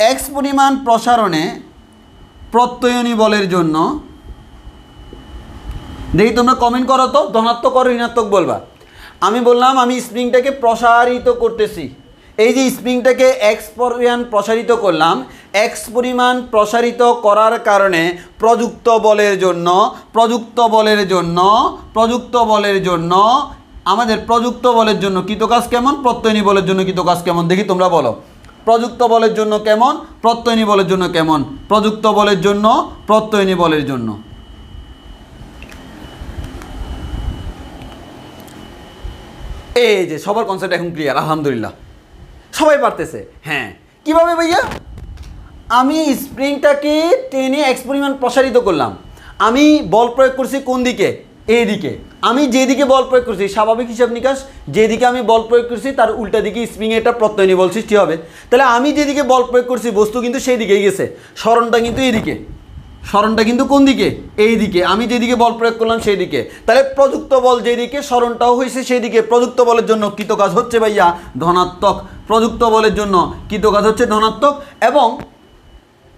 এক্স পরিমাণ প্রসারণে প্রত্যয়নী বলের জন্য, দেখি তোমরা কমেন্ট করো তো, ধনাত্মক আর ঋণাত্মক বলবা। আমি বললাম আমি স্প্রিংটাকে প্রসারিত করতেছি, এই যে স্প্রিংটাকে এক্স পরিমাণ প্রসারিত করলাম, এক্স পরিমাণ প্রসারিত করার কারণে প্রযুক্ত বলের জন্য আমাদের প্রযুক্ত বলের জন্য কৃতকাজ কেমন, প্রত্যয়নী বলের জন্য কৃতকাজ কেমন, দেখি তোমরা বলো। প্রযুক্ত বলের জন্য কেমন, প্রত্যয়নী বলের জন্য কেমন, প্রযুক্ত বলের জন্য, প্রত্যয়নী বলের জন্য। এই যে সবার কনসেপ্ট এখন ক্লিয়ার, আলহামদুলিল্লাহ সবাই পারতেছে। হ্যাঁ, কিভাবে ভাইয়া? আমি স্প্রিংটাকে টেনে এক্স পরিমাণ প্রসারিত করলাম, আমি বল প্রয়োগ করছি কোন দিকে, এই দিকে। আমি যেদিকে বল প্রয়োগ করছি, স্বাভাবিক হিসাব নিকাশ, যেদিকে আমি বল প্রয়োগ করছি তার উল্টা দিকে স্প্রিং এটা প্রত্যয়নী বল সৃষ্টি হবে। তাহলে আমি যেদিকে বল প্রয়োগ করছি বস্তু কিন্তু সেই দিকেই গেছে, সরণটা কিন্তু এইদিকে, সরণটা কিন্তু কোন দিকে, এই দিকে। আমি যেদিকে বল প্রয়োগ করলাম সেই দিকে, তাহলে প্রযুক্ত বল যেদিকে, সরণটাও হয়েছে সেই দিকে। প্রযুক্ত বলের জন্য কৃতকাজ হচ্ছে ভাইয়া ধনাত্মক, প্রযুক্ত বলের জন্য কৃতকাজ হচ্ছে ধনাত্মক। এবং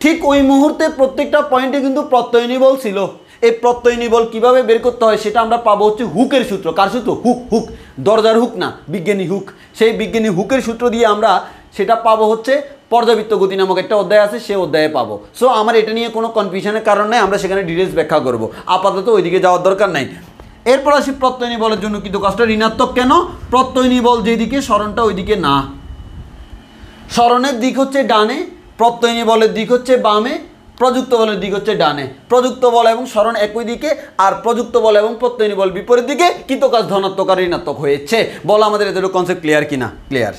ঠিক ওই মুহূর্তে প্রত্যেকটা পয়েন্টে কিন্তু প্রত্যয়নী বল ছিল। এই প্রত্যয়নী বল কীভাবে বের করতে হয় সেটা আমরা পাবো হচ্ছে হুকের সূত্র। কার সূত্র? হুক, দরজার হুক না, বিজ্ঞানী হুক। সেই বিজ্ঞানী হুকের সূত্র দিয়ে আমরা সেটা পাবো হচ্ছে পর্যাবৃত্ত গতি নামক একটা অধ্যায় আছে, সে অধ্যায়ে পাবো। সো আমার এটা নিয়ে কোনো কনফিউশনের কারণ নাই, আমরা সেখানে ডিটেলস ব্যাখ্যা করব, আপাতত ওইদিকে যাওয়ার দরকার নাই। এরপর আসি প্রত্যয়নী বলের জন্য কৃতকাজটা ঋণাত্মক কেন? প্রত্যয়নী বল যেদিকে, সরণটা ওইদিকে না। সরণের দিক হচ্ছে ডানে, প্রত্যয়নী বলের দিক হচ্ছে বামে, প্রযুক্ত বলের দিক হচ্ছে ডানে। প্রযুক্ত বল এবং সরণ একই দিকে, আর প্রযুক্ত বল এবং প্রত্যয়নী বল বিপরীত দিকে। কৃতকাজ ধনাত্মক আর ঋণাত্মক হয়েছে। বলো আমাদের এদের কনসেপ্ট ক্লিয়ার কিনা? ক্লিয়ার?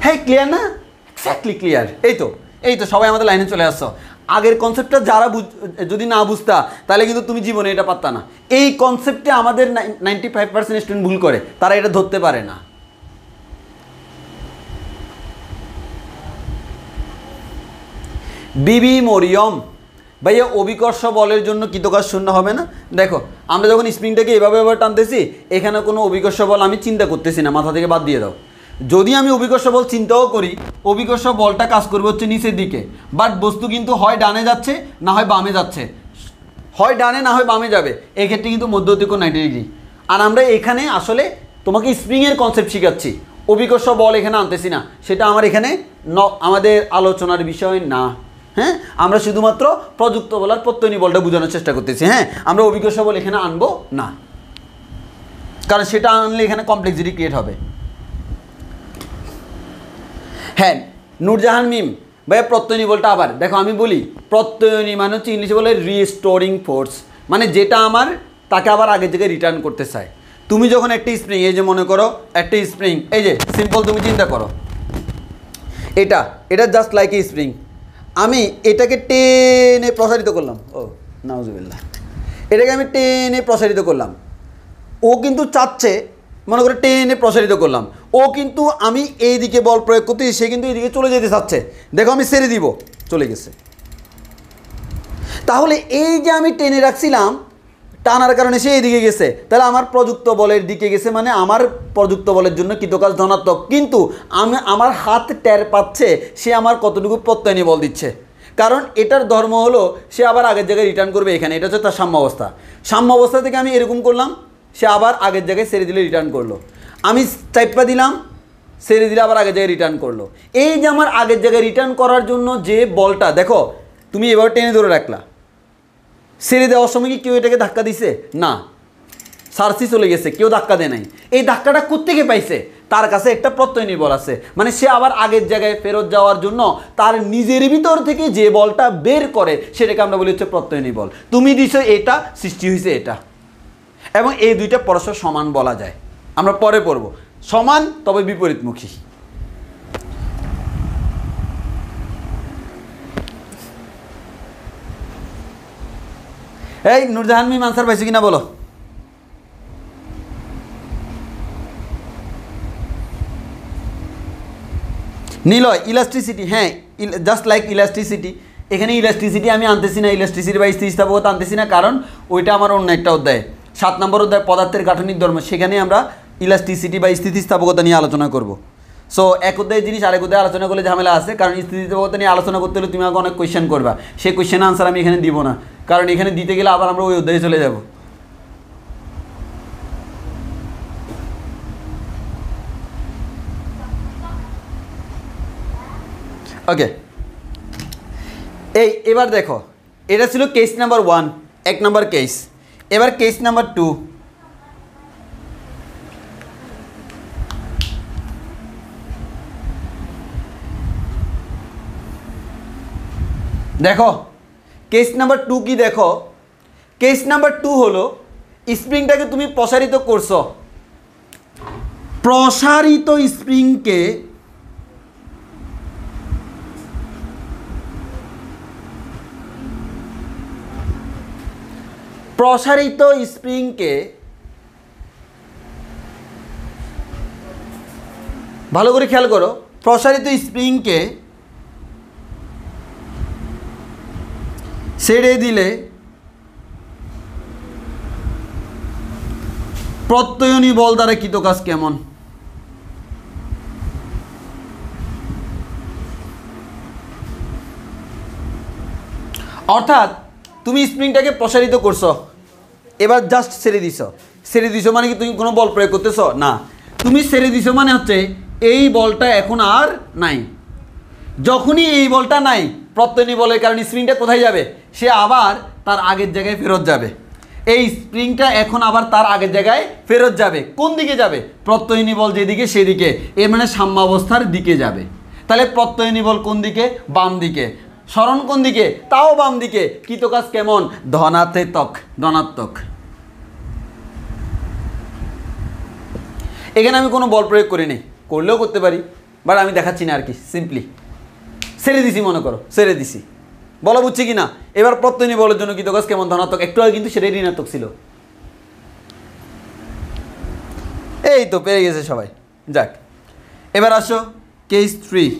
হ্যাঁ ক্লিয়ার না? Exactly clear. এই তো সবাই আমাদের লাইনে চলে আসছো। আগের কনসেপ্টটা যারা যদি না বুঝতা তাহলে কিন্তু তুমি জীবনে এটা পারতা না। এই কনসেপ্টে আমাদের 95% স্টুডেন্ট ভুল করে, তারা এটা ধরতে পারে না। বিবি মরিয়ম ভাইয়া, অভিকর্ষ বলের জন্য কৃতকাজ শূন্য হবে না? দেখো আমরা যখন স্প্রিংটাকে এভাবে টানতেছি, এখানে কোনো অভিকর্ষ বল আমি চিন্তা করতেছি না, মাথা থেকে বাদ দিয়ে দাও। যদি আমি অভিকর্ষ বল চিন্তাও করি, অভিকর্ষ বলটা কাজ করবে হচ্ছে নিচের দিকে, বাট বস্তু কিন্তু হয় ডানে যাচ্ছে না হয় বামে যাচ্ছে, হয় ডানে না হয় বামে যাবে। এক্ষেত্রে কিন্তু মধ্যবর্তী কোণ 90 ডিগ্রি। আর আমরা এখানে আসলে তোমাকে স্প্রিংয়ের কনসেপ্ট শেখাচ্ছি, অভিকর্ষ বল এখানে আনতেছি না, সেটা আমার এখানে আমাদের আলোচনার বিষয় না। হ্যাঁ, আমরা শুধুমাত্র প্রযুক্ত বল আর প্রত্যয়নী বলটা বোঝানোর চেষ্টা করতেছি। হ্যাঁ, আমরা অভিকর্ষ বল এখানে আনবো না, কারণ সেটা আনলে এখানে কমপ্লেক্সিটি ক্রিয়েট হবে। হ্যাঁ, নূরজাহান মিম ভাইয়া, প্রত্যয়নী বলটা আবার দেখো, আমি বলি প্রত্যয়নী মানে হচ্ছে ইংলিশে বলে রিস্টোরিং ফোর্স, মানে যেটা আমার তাকে আবার আগের জায়গায় রিটার্ন করতে চায়। তুমি যখন একটা স্প্রিং, এই যে মনে করো একটা স্প্রিং, এই যে সিম্পল তুমি চিন্তা করো, এটা জাস্ট লাইক এ স্প্রিং, আমি এটাকে টেনে প্রসারিত করলাম, ও নাউজুবিল্লাহ, এটাকে আমি টেনে প্রসারিত করলাম, ও কিন্তু চাচ্ছে, মনে করে টেনে প্রসারিত করলাম, ও কিন্তু আমি এই দিকে বল প্রয়োগ করতে, সে কিন্তু এইদিকে চলে যেতে চাচ্ছে। দেখো আমি ছেড়ে দিব, চলে গেছে। তাহলে এই যে আমি টেনে রাখছিলাম, টানার কারণে সে এইদিকে গেছে, তাহলে আমার প্রযুক্ত বলের দিকে গেছে, মানে আমার প্রযুক্ত বলের জন্য কৃতকাজ ধনাত্মক। কিন্তু আমার হাত টের পাচ্ছে সে আমার কতটুকু প্রত্যয়নী বল দিচ্ছে, কারণ এটার ধর্ম হলো সে আবার আগের জায়গায় রিটার্ন করবে এখানে। এটা হচ্ছে তার সাম্য অবস্থা। সাম্য অবস্থা থেকে আমি এরকম করলাম, সে আবার আগের জায়গায় ছেড়ে দিলে রিটার্ন করলো, আমি চাইপা দিলাম, ছেড়ে দিলে আবার আগের জায়গায় রিটার্ন করলো। এই যে আমার আগের জায়গায় রিটার্ন করার জন্য যে বলটা, দেখো তুমি এবার টেনে ধরে রাখলা, ছেড়ে দেওয়ার সময় কি কেউ এটাকে ধাক্কা দিছে? না, সার্সি চলে গেছে, কেউ ধাক্কা দেয় নাই। এই ধাক্কাটা কোত্থেকে পাইছে? তার কাছে একটা প্রত্যয়নী বল আছে, মানে সে আবার আগের জায়গায় ফেরত যাওয়ার জন্য তার নিজের ভিতর থেকে যে বলটা বের করে সেটাকে আমরা বলি হচ্ছে প্রত্যয়নী বল। তুমি দিছো এটা, সৃষ্টি হয়েছে এটা, এবং এই দুইটা পরস্পর সমান বলা যায়, আমরা পরে পড়ব। সমান তবে বিপরীতমুখী। এই নূরজাহান মিম আনসার পাইছো কিনা বলো? নিলয়, ইলাস্ট্রিসিটি, হ্যাঁ জাস্ট লাইক ইলাস্ট্রিসিটি। এখানে ইলাস্ট্রিসিটি আমি আনতেছি না, ইলাস্ট্রিসিটি বা স্থিতিস্থাপকতা আনতেছি না, কারণ ওইটা আমার অন্য একটা অধ্যায়, 7 নম্বর অধ্যায় পদার্থের গাঠনিক ধর্ম, সেখানে আমরা ইলাস্ট্রিসিটি বা স্থিতিস্থাপকতা নিয়ে আলোচনা করব। সো এক অধ্যায়ের জিনিস আরেক অধ্যায়ে আলোচনা করলে ঝামেলা আছে, কারণ স্থিতিস্থাপকতা নিয়ে আলোচনা করতে হলে তুমি আমাকে অনেক কোয়েশ্চেন করবা, সেই কোয়েশ্চেনের আনসার আমি এখানে দিব না, কারণ এখানে দিতে গেলে আবার আমরা ওই অধ্যায়ে চলে যাব। ওকে, এবার দেখো, এটা ছিল কেস নাম্বার 1, 1 নম্বর কেস। এবার কেস নাম্বার 2। দেখো কেস নাম্বার 2 কি, দেখো কেস নাম্বার 2 হলো স্প্রিংটাকে তুমি প্রসারিত করছো, প্রসারিত স্প্রিংকে ভালো করে খেয়াল করো, প্রসারিত স্প্রিংকে ছেড়ে দিলে প্রত্যয়নী বল দ্বারা কৃত কাজ কেমন? অর্থাৎ তুমি স্প্রিংটাকে প্রসারিত করছো, এবার জাস্ট ছেড়ে দিছো। ছেড়ে দিছো মানে কি তুমি কোনো বল প্রয়োগ করতেছো না, তুমি ছেড়ে দিছো মানে হচ্ছে এই বলটা এখন আর নাই। যখনই এই বলটা নাই, প্রত্যয়নী বলের কারণে স্প্রিংটা কোথায় যাবে? সে আবার তার আগের জায়গায় ফেরত যাবে। এই স্প্রিংটা এখন আবার তার আগের জায়গায় ফেরত যাবে। কোন দিকে যাবে? প্রত্যয়নী বল যেদিকে সেদিকে, এর মানে সাম্যাবস্থার দিকে যাবে। তাহলে প্রত্যয়নী বল কোন দিকে? বাম দিকে। সরণ কোন দিকে? তাও বাম দিকে। কৃত কাজ কেমন? ধনাত্মক। এখানে আমি কোনো বল প্রয়োগ করিনি, করলেও করতে পারি, বাট আমি দেখাচ্ছি না আর কি, সিম্পলি ছেড়ে দিছি, মনে করো ছেড়ে দিছি। বলা বুঝছি কি না? এবার প্রত্যয়নী বলের জন্য কৃত কাজ কেমন? ধনাত্মক। একটু আগে কিন্তু সেটাই ঋণাত্মক ছিল। এই তো পেরে গেছে সবাই। যাক, এবার আসো কেস 3।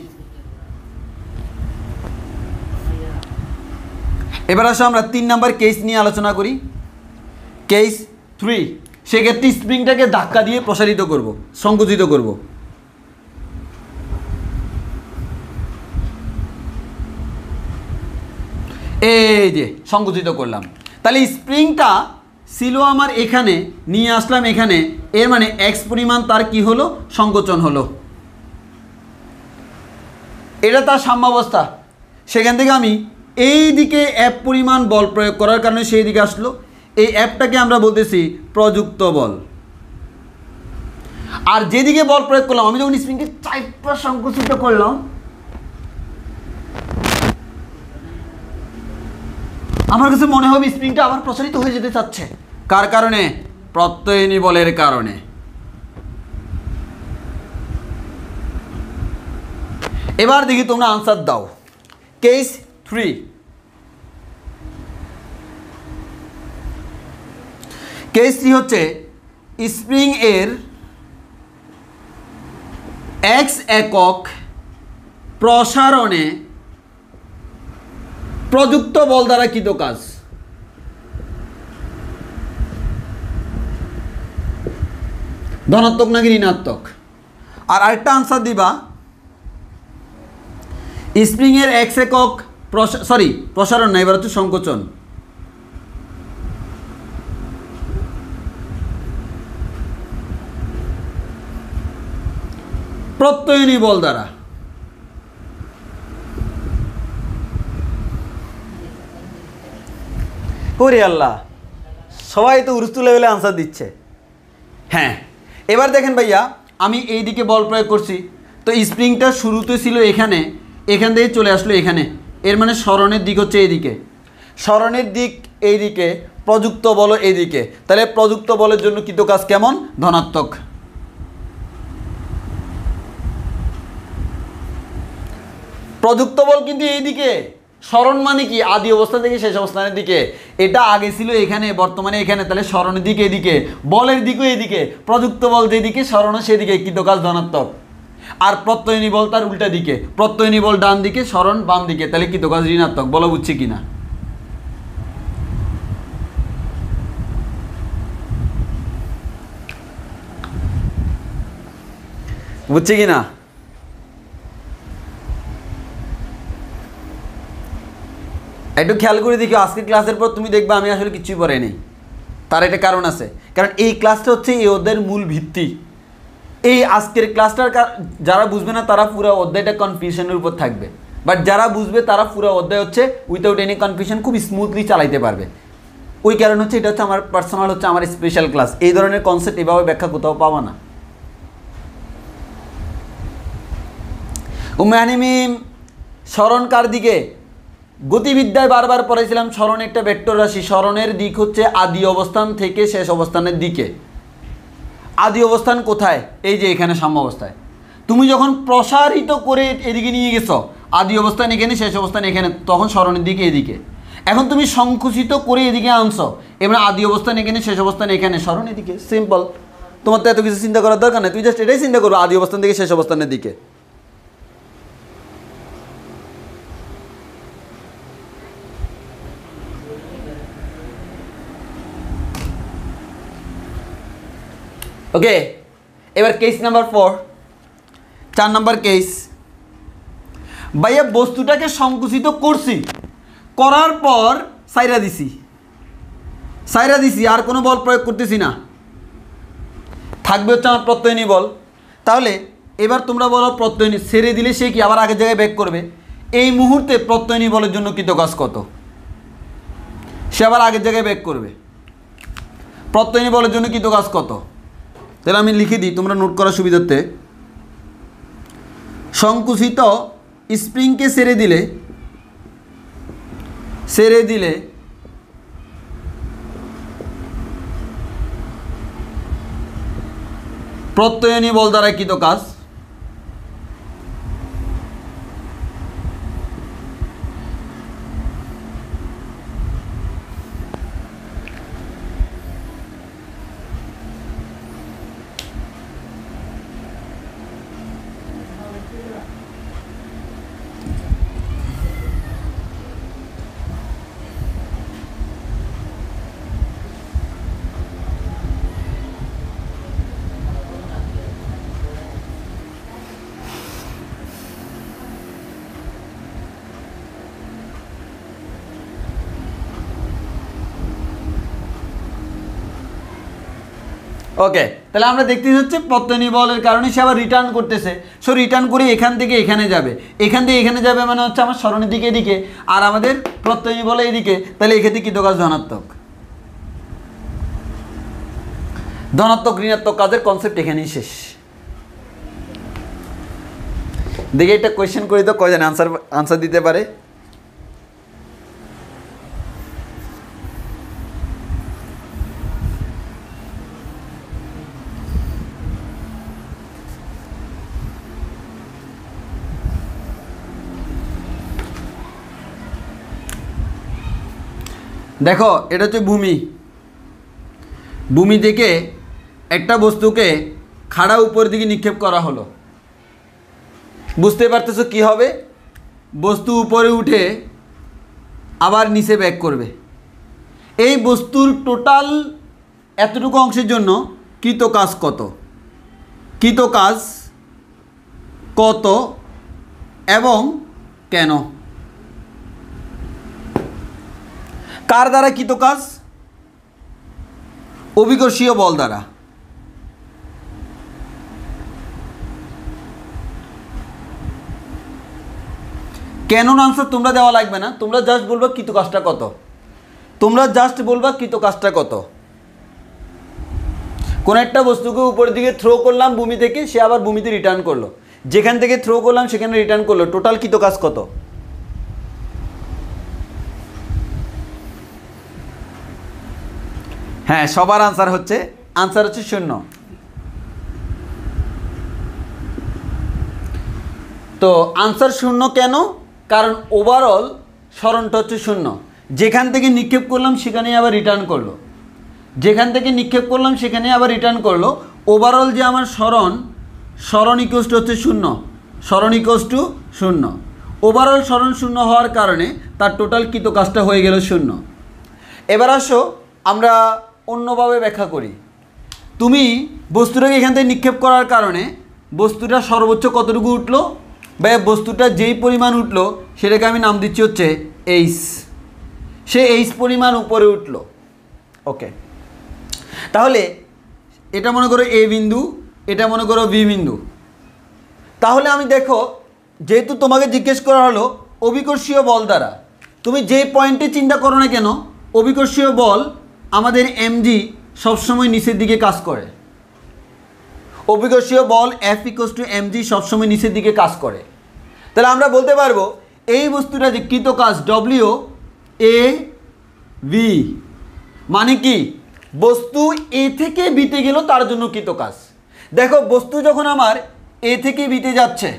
এবার আসো আমরা 3 নাম্বার কেস নিয়ে আলোচনা করি। কেস 3, সেক্ষেত্রে স্প্রিংটাকে ধাক্কা দিয়ে প্রসারিত করব, সংকুচিত করব। এই যে সংকুচিত করলাম, তাহলে স্প্রিংটা ছিল আমার এখানে, নিয়ে আসলাম এখানে, এর মানে এক্স পরিমাণ তার কি হলো? সংকোচন হলো। এটা তার সাম্যাবস্থা। সেখান থেকে আমি এই দিকে এফ পরিমাণ বল প্রয়োগ করার কারণে সেই দিকে আসলো। এই এফটাকে আমরা বলতেছি প্রযুক্ত বল। আর যেদিকে বল প্রয়োগ করলাম, আমি যখন স্প্রিংকে চাইপা সংকুচিত করলাম, আমার কাছে মনে হবে স্প্রিংটা আবার প্রসারিত হয়ে যেতে চাচ্ছে। কার কারণে? প্রত্যয়নী বলের কারণে। এবার দেখি তোমরা আনসার দাও। কেস 3, কেস 3 হচ্ছে স্প্রিং এর এক্স একক প্রসারণে প্রযুক্ত বল দ্বারা কৃত কাজ। ধনাত্মক নাকি ঋণাত্মক? আর আরেকটা আনসার দিবা, স্প্রিং এর এক্স একক প্রসারণ না, এবার হচ্ছে সংকোচন। প্রত্যয়নী বল দ্বারা। ওরে আল্লাহ, সবাই তো উরুস্তু লেভেলে আনসার দিচ্ছে। হ্যাঁ, এবার দেখেন ভাইয়া, আমি এই দিকে বল প্রয়োগ করছি, তো স্প্রিংটা শুরুতে ছিল এখানে, এখান থেকে চলে আসলো এখানে, এর মানে সরণের দিক হচ্ছে এইদিকে, সরণের দিক এইদিকে, প্রযুক্ত বল এইদিকে। তাহলে প্রযুক্ত বলের জন্য কৃত কাজ কেমন? ধনাত্মক। প্রযুক্ত বল কিন্তু এইদিকে। সরণ মানে কি? আদি অবস্থা থেকে শেষ অবস্থানের দিকে। এটা আগে ছিল এখানে, বর্তমানে এখানে, তাহলে সরণের দিকে এদিকে, বলের দিকেও এদিকে। প্রযুক্ত বল যেদিকে, সরণও সেদিকে, কৃত কাজ ধনাত্মক। আর প্রত্যয়নী বল তার উল্টা দিকে, প্রত্যয়নী বল ডান দিকে, সরণ বাম দিকে, তাহলে কৃত কাজ ঋণাত্মক। বলো বুঝছি কিনা? বুঝছি কিনা? একটু খেয়াল করে দেখি আজকের ক্লাসের পর তুমি দেখবে আমি আসলে কিছুই পড়ে নেই। তার একটা কারণ আছে, কারণ এই ক্লাসটা হচ্ছে এই অধ্যায়ের মূল ভিত্তি। এই আজকের ক্লাসটার যারা বুঝবে না তারা পুরো অধ্যায়টা কনফিউশনের উপর থাকবে, বাট যারা বুঝবে তারা পুরো অধ্যায় হচ্ছে উইথাউট এনি কনফিউশন খুব স্মুথলি চালাইতে পারবে। ওই কারণ হচ্ছে এটা হচ্ছে আমার পার্সোনাল, হচ্ছে আমার স্পেশাল ক্লাস। এই ধরনের কনসেপ্ট এভাবে ব্যাখ্যা কোথাও পাবো না। উম্মানিমিম স্মরণ কার দিকে? গতিবিদ্যায় বারবার পড়েছিলাম স্মরণ একটা ভেক্টর রাশি। স্মরণের দিক হচ্ছে আদি অবস্থান থেকে শেষ অবস্থানের দিকে। আদি অবস্থান কোথায়? এই যে এখানে সাম্য অবস্থায়। তুমি যখন প্রসারিত করে এদিকে নিয়ে গেছো, আদি অবস্থান এখানে, শেষ অবস্থান এখানে, তখন স্মরণের দিকে এদিকে। এখন তুমি সংকুচিত করে এদিকে আনছো, এবার আদি অবস্থান এখানে, শেষ অবস্থান এখানে, স্মরণ এদিকে। সিম্পল, তোমার তো এত কিছু চিন্তা করার দরকার নেই, তুই জাস্ট এটাই চিন্তা করো আদি অবস্থান থেকে শেষ অবস্থানের দিকে। ওকে, এবার কেস নাম্বার 4, 4 নম্বর কেস। ভাইয়া বস্তুটাকে সংকুচিত করছি, করার পর সাইরা দিছি, আর কোনো বল প্রয়োগ করতেছি না, থাকবে হচ্ছে আমার প্রত্যয়নী বল। তাহলে এবার তোমরা বলো প্রত্যয়নী ছেড়ে দিলে সে কি আবার আগের জায়গায় ব্যাক করবে? এই মুহূর্তে প্রত্যয়নী বলের জন্য কৃতকাজ কত? সে আবার আগের জায়গায় ব্যাক করবে। প্রত্যয়নী বলের জন্য কৃতকাজ কত? তাহলে আমি লিখে দিই তোমরা নোট করার সুবিধার্থে। সংকুচিত স্প্রিংকে ছেড়ে দিলে প্রত্যয়নী বল দ্বারা কৃতকাজ। ওকে, তাহলে আমরা দেখতেছি হচ্ছে প্রত্যয়নী বলের কারণে সে আবার রিটার্ন করতেছে। সো রিটার্ন করে এখান থেকে এখানে যাবে, এখান থেকে এখানে যাবে, মানে হচ্ছে আমার স্মরণের দিকে এদিকে, আর আমাদের প্রত্যয়নী বলে এদিকে। তাহলে এক্ষেত্রে কৃতকাজ ধনাত্মক। ধনাত্মক ঋণাত্মক কাজের কনসেপ্ট এখানেই শেষ। দেখে একটা কোয়েশ্চেন করি তো, কয়জন আনসার দিতে পারে? দেখো, এটা হচ্ছে ভূমি থেকে একটা বস্তুকে খাড়া উপর দিকে নিক্ষেপ করা হলো। বুঝতে পারতেছো কি হবে? বস্তু উপরে উঠে আবার নিচে ব্যাক করবে। এই বস্তুর টোটাল এতটুকু অংশের জন্য কৃতকাজ কত এবং কেন? কার দ্বারা কৃতকাজ? অভিকর্ষীয় বল দ্বারা। কেন আনসার তোমরা দেওয়া লাগবে না, তোমরা জাস্ট বলবা কৃতকাজটা কত। কোন একটা বস্তুকে উপরের দিকে থ্রো করলাম ভূমি থেকে, সে আবার ভূমিতে রিটার্ন করলো, যেখান থেকে থ্রো করলাম সেখানে রিটার্ন করলো, টোটাল কৃতকাজ কত? হ্যাঁ, সবার আনসার হচ্ছে 0। তো আনসার 0 কেন? কারণ ওভারঅল স্মরণটা হচ্ছে 0। যেখান থেকে নিক্ষেপ করলাম সেখানে আবার রিটার্ন করলো, ওভারঅল যে আমার স্মরণ ইকুয়াল টু হচ্ছে 0। ওভারঅল স্মরণ 0 হওয়ার কারণে তার টোটাল কৃতকাজটা হয়ে গেল 0। এবার আসো আমরা অন্যভাবে ব্যাখ্যা করি। তুমি বস্তুটাকে এখান থেকে নিক্ষেপ করার কারণে বস্তুটা সর্বোচ্চ কতটুকু উঠলো, বা বস্তুটা যেই পরিমাণ উঠলো সেটাকে আমি নাম দিচ্ছি হচ্ছে এইচ। সে এইচ পরিমাণ উপরে উঠলো। ওকে, তাহলে এটা মনে করো এ বিন্দু, এটা মনে করো বি বিন্দু। তাহলে আমি দেখো, যেহেতু তোমাকে জিজ্ঞেস করা হলো অভিকর্ষীয় বল দ্বারা, তুমি যে পয়েন্টে চিন্তা করো না কেন, অভিকর্ষীয় বল আমাদের এমজি সবসময় নিচের দিকে কাজ করে। অভিকর্ষীয় বল এফ ইকুয়ালস টু এমজি সবসময় নিচের দিকে কাজ করে। তাহলে আমরা বলতে পারবো এই বস্তুটা যে কৃত কাজ ডব্লিউ এ ভি, মানে কি বস্তু এ থেকে বিতে গেল তার জন্য কৃত কাজ। দেখো বস্তু যখন আমার এ থেকে বিতে যাচ্ছে,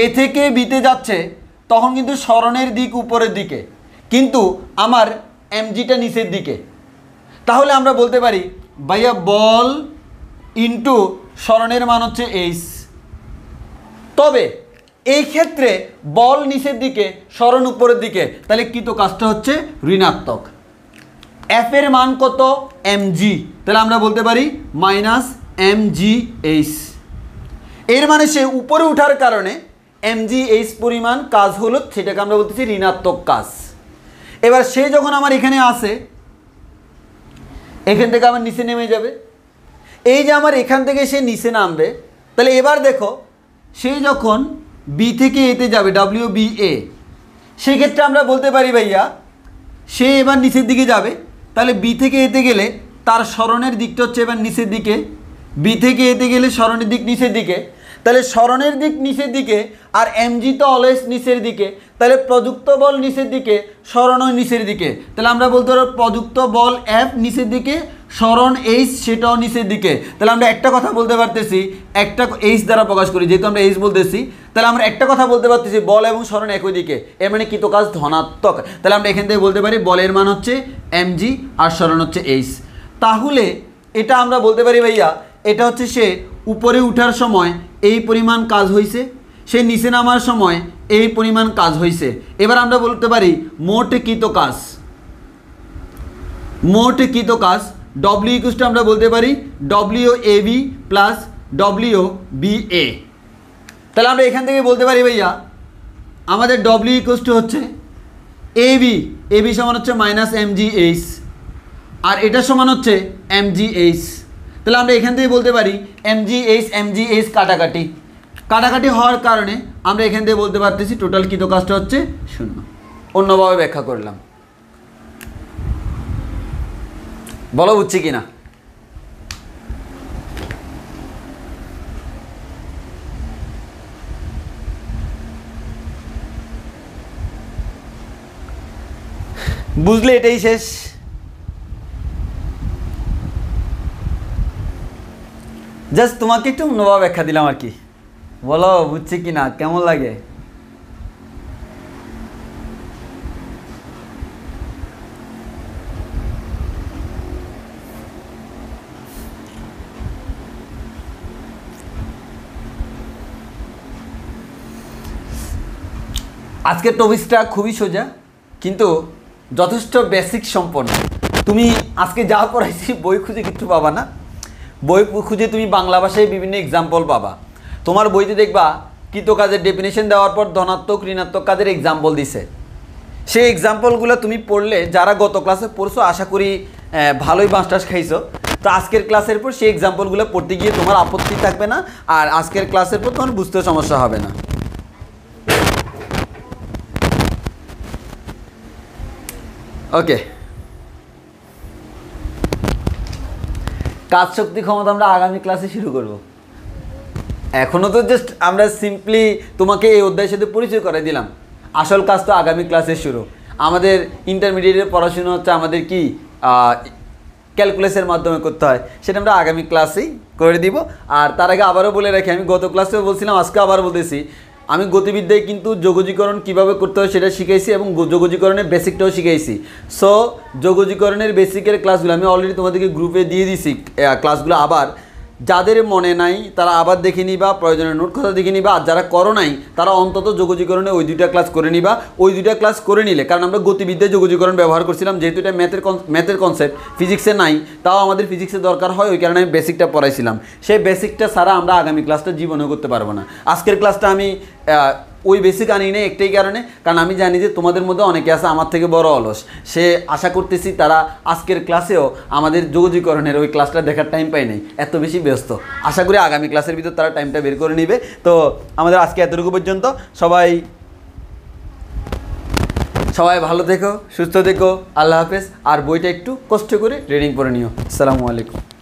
এ থেকে বিতে যাচ্ছে, তখন কিন্তু সরণের দিক উপরের দিকে, কিন্তু আমার এমজিটা নিচের দিকে। তাহলে আমরা বলতে পারি ভাইয়া বল ইনটু সরণের মান হচ্ছে এইচ। তবে এই ক্ষেত্রে বল নিচের দিকে, সরণ উপরের দিকে, তাহলে কৃত কাজটা হচ্ছে ঋণাত্মক। এফ এর মান কত? এমজি। তাহলে আমরা বলতে পারি মাইনাস এমজি এইচ। এর মানে সে উপরে ওঠার কারণে এমজি এইচ পরিমাণ কাজ হলো, সেটাকে আমরা বলতেছি ঋণাত্মক কাজ। এবার সে যখন আমার এখানে আসে, এখান থেকে আমার নিচে নেমে যাবে। এই যে আমার এখান থেকে সে নিচে নামবে, তাহলে এবার দেখো সে যখন বি থেকে এতে যাবে, ডাব্লিউ বি এ, সেক্ষেত্রে আমরা বলতে পারি ভাইয়া সে এবার নিচের দিকে যাবে। তাহলে বি থেকে এতে গেলে তার সরণের দিকটা হচ্ছে এবার নিচের দিকে, বি থেকে এতে গেলে সরণের দিক নিচের দিকে। তাহলে সরণের দিক নিচের দিকে আর এমজি তো অলওয়েজ নিচের দিকে, তাহলে প্রযুক্ত বল নিচের দিকে, সরণও নিচের দিকে। তাহলে আমরা বলতে পারবো প্রযুক্ত বল এফ নিচের দিকে, সরণ এইচ সেটাও নিচের দিকে। তাহলে আমরা একটা কথা বলতে পারতেছি, একটা এইচ দ্বারা প্রকাশ করি, যেহেতু আমরা এইচ বলতেছি, তাহলে আমরা একটা কথা বলতে পারতেছি বল এবং সরণ একই দিকে, এর মানে কৃত কাজ ধনাত্মক। তাহলে আমরা এখান থেকে বলতে পারি বলের মান হচ্ছে এমজি আর সরণ হচ্ছে এইচ। তাহলে এটা আমরা বলতে পারি ভাইয়া এটা হচ্ছে সে উপরে উঠার সময় এই পরিমাণ কাজ হয়েছে, সে নিচে নামার সময় এই পরিমাণ কাজ হয়েছে। এবার আমরা বলতে পারি মোট কৃত কাজ, মোট কৃত কাজ ডব্লিউ ইকুয়ালস টু আমরা বলতে পারি W A B plus W B A. তাহলে আমরা এখান থেকে বলতে পারি ভাইয়া আমাদের ডব্লিউ ইকুয়ালস টু হচ্ছে এ বি সমান হচ্ছে মাইনাস এমজি এইচ, আর এটা সমান হচ্ছে এমজি এইচ। তাহলে আমরা এখান থেকে বলতে পারি এমজি এইচ কাটাকাটি হওয়ার কারণে আমরা এখান থেকে বলতে পারতেছি টোটাল কৃত কাজটা হচ্ছে 0। অন্যভাবে ব্যাখ্যা করলাম, বলো বুঝছি কিনা? বুঝলে এটাই শেষ। জাস্ট তোমাকে একটু অন্যভাবে ব্যাখ্যা দিলাম আর কি, বলো বুঝছি কিনা, কেমন লাগে? আজকের টপিকটা খুবই সোজা কিন্তু যথেষ্ট বেসিক সম্পন্ন। তুমি আজকে যা পড়াইছি বই খুঁজে কিচ্ছু পাবা না, বই খুঁজে তুমি বাংলা ভাষায় বিভিন্ন এক্সাম্পল পাবা। তোমার বইতে দেখবা কৃত কাজের ডেফিনেশন দেওয়ার পর ধনাত্মক ঋণাত্মক কাজের এক্সাম্পল দিছে। সেই এক্সাম্পলগুলো তুমি পড়লে, যারা গত ক্লাসে পড়ছো আশা করি ভালোই বাঁশটাস খাইছো, তো আজকের ক্লাসের পর সেই এক্সাম্পলগুলো পড়তে গিয়ে তোমার আপত্তি থাকবে না, আর আজকের ক্লাসের পর তোমার বুঝতেও সমস্যা হবে না। ওকে, কাজ শক্তি ক্ষমতা আমরা আগামী ক্লাসে শুরু করব। এখনও তো জাস্ট আমরা সিম্পলি তোমাকে এই অধ্যায়ের সাথে পরিচয় করে দিলাম, আসল কাজ তো আগামী ক্লাসে শুরু। আমাদের ইন্টারমিডিয়েটের পড়াশোনা হচ্ছে আমাদের কি ক্যালকুলাসের মাধ্যমে করতে হয়, সেটা আমরা আগামী ক্লাসেই করে দিব। আর তার আগে আবারও বলে রাখি, আমি গত ক্লাসেও বলছিলাম, আজকে আবার বলতেছি, আমি গতিবিদ্যায় কিন্তু যোগজীকরণ কীভাবে করতে হয় সেটা শিখাইছি এবং যোগজীকরণের বেসিকটাও শিখাইছি। সো যোগজীকরণের বেসিকের ক্লাসগুলো আমি অলরেডি তোমাদেরকে গ্রুপে দিয়ে দিছি ক্লাসগুলো। আবার যাদের মনে নাই তারা আবার দেখে নিবা, প্রয়োজনে নোট কথা দেখে নিবা, আর যারা করো নাই তারা অন্তত যোগজীকরণে ওই দুইটা ক্লাস করে নিবা। ওই দুইটা ক্লাস করে নিলে, কারণ আমরা গতিবিদ্যায় যোগজীকরণ ব্যবহার করছিলাম, যেহেতু এটা ম্যাথের কনসেপ্ট, ফিজিক্সে নাই, তাও আমাদের ফিজিক্সে দরকার হয়, ওই কারণে আমি বেসিকটা পড়াইছিলাম। সেই বেসিকটা ছাড়া আমরা আগামী ক্লাসটা জীবনেও করতে পারবো না। আজকের ক্লাসটা আমি ওই বেসিক আনি না একটাই কারণে, কারণ আমি জানি যে তোমাদের মধ্যে অনেকে আছে আমার থেকে বড় অলস। সে আশা করতেছি তারা আজকের ক্লাসেও আমাদের যোগাযোগকরণের ওই ক্লাসটা দেখার টাইম পায় নাই, এত বেশি ব্যস্ত। আশা করি আগামী ক্লাসের ভিতর তারা টাইমটা বের করে নেবে। তো আমাদের আজকে এতটুকু পর্যন্ত। সবাই ভালো থেকো, সুস্থ থেকো, আল্লাহ হাফেজ। আর বইটা একটু কষ্ট করে রিডিং করে নিও। আসসালামু আলাইকুম।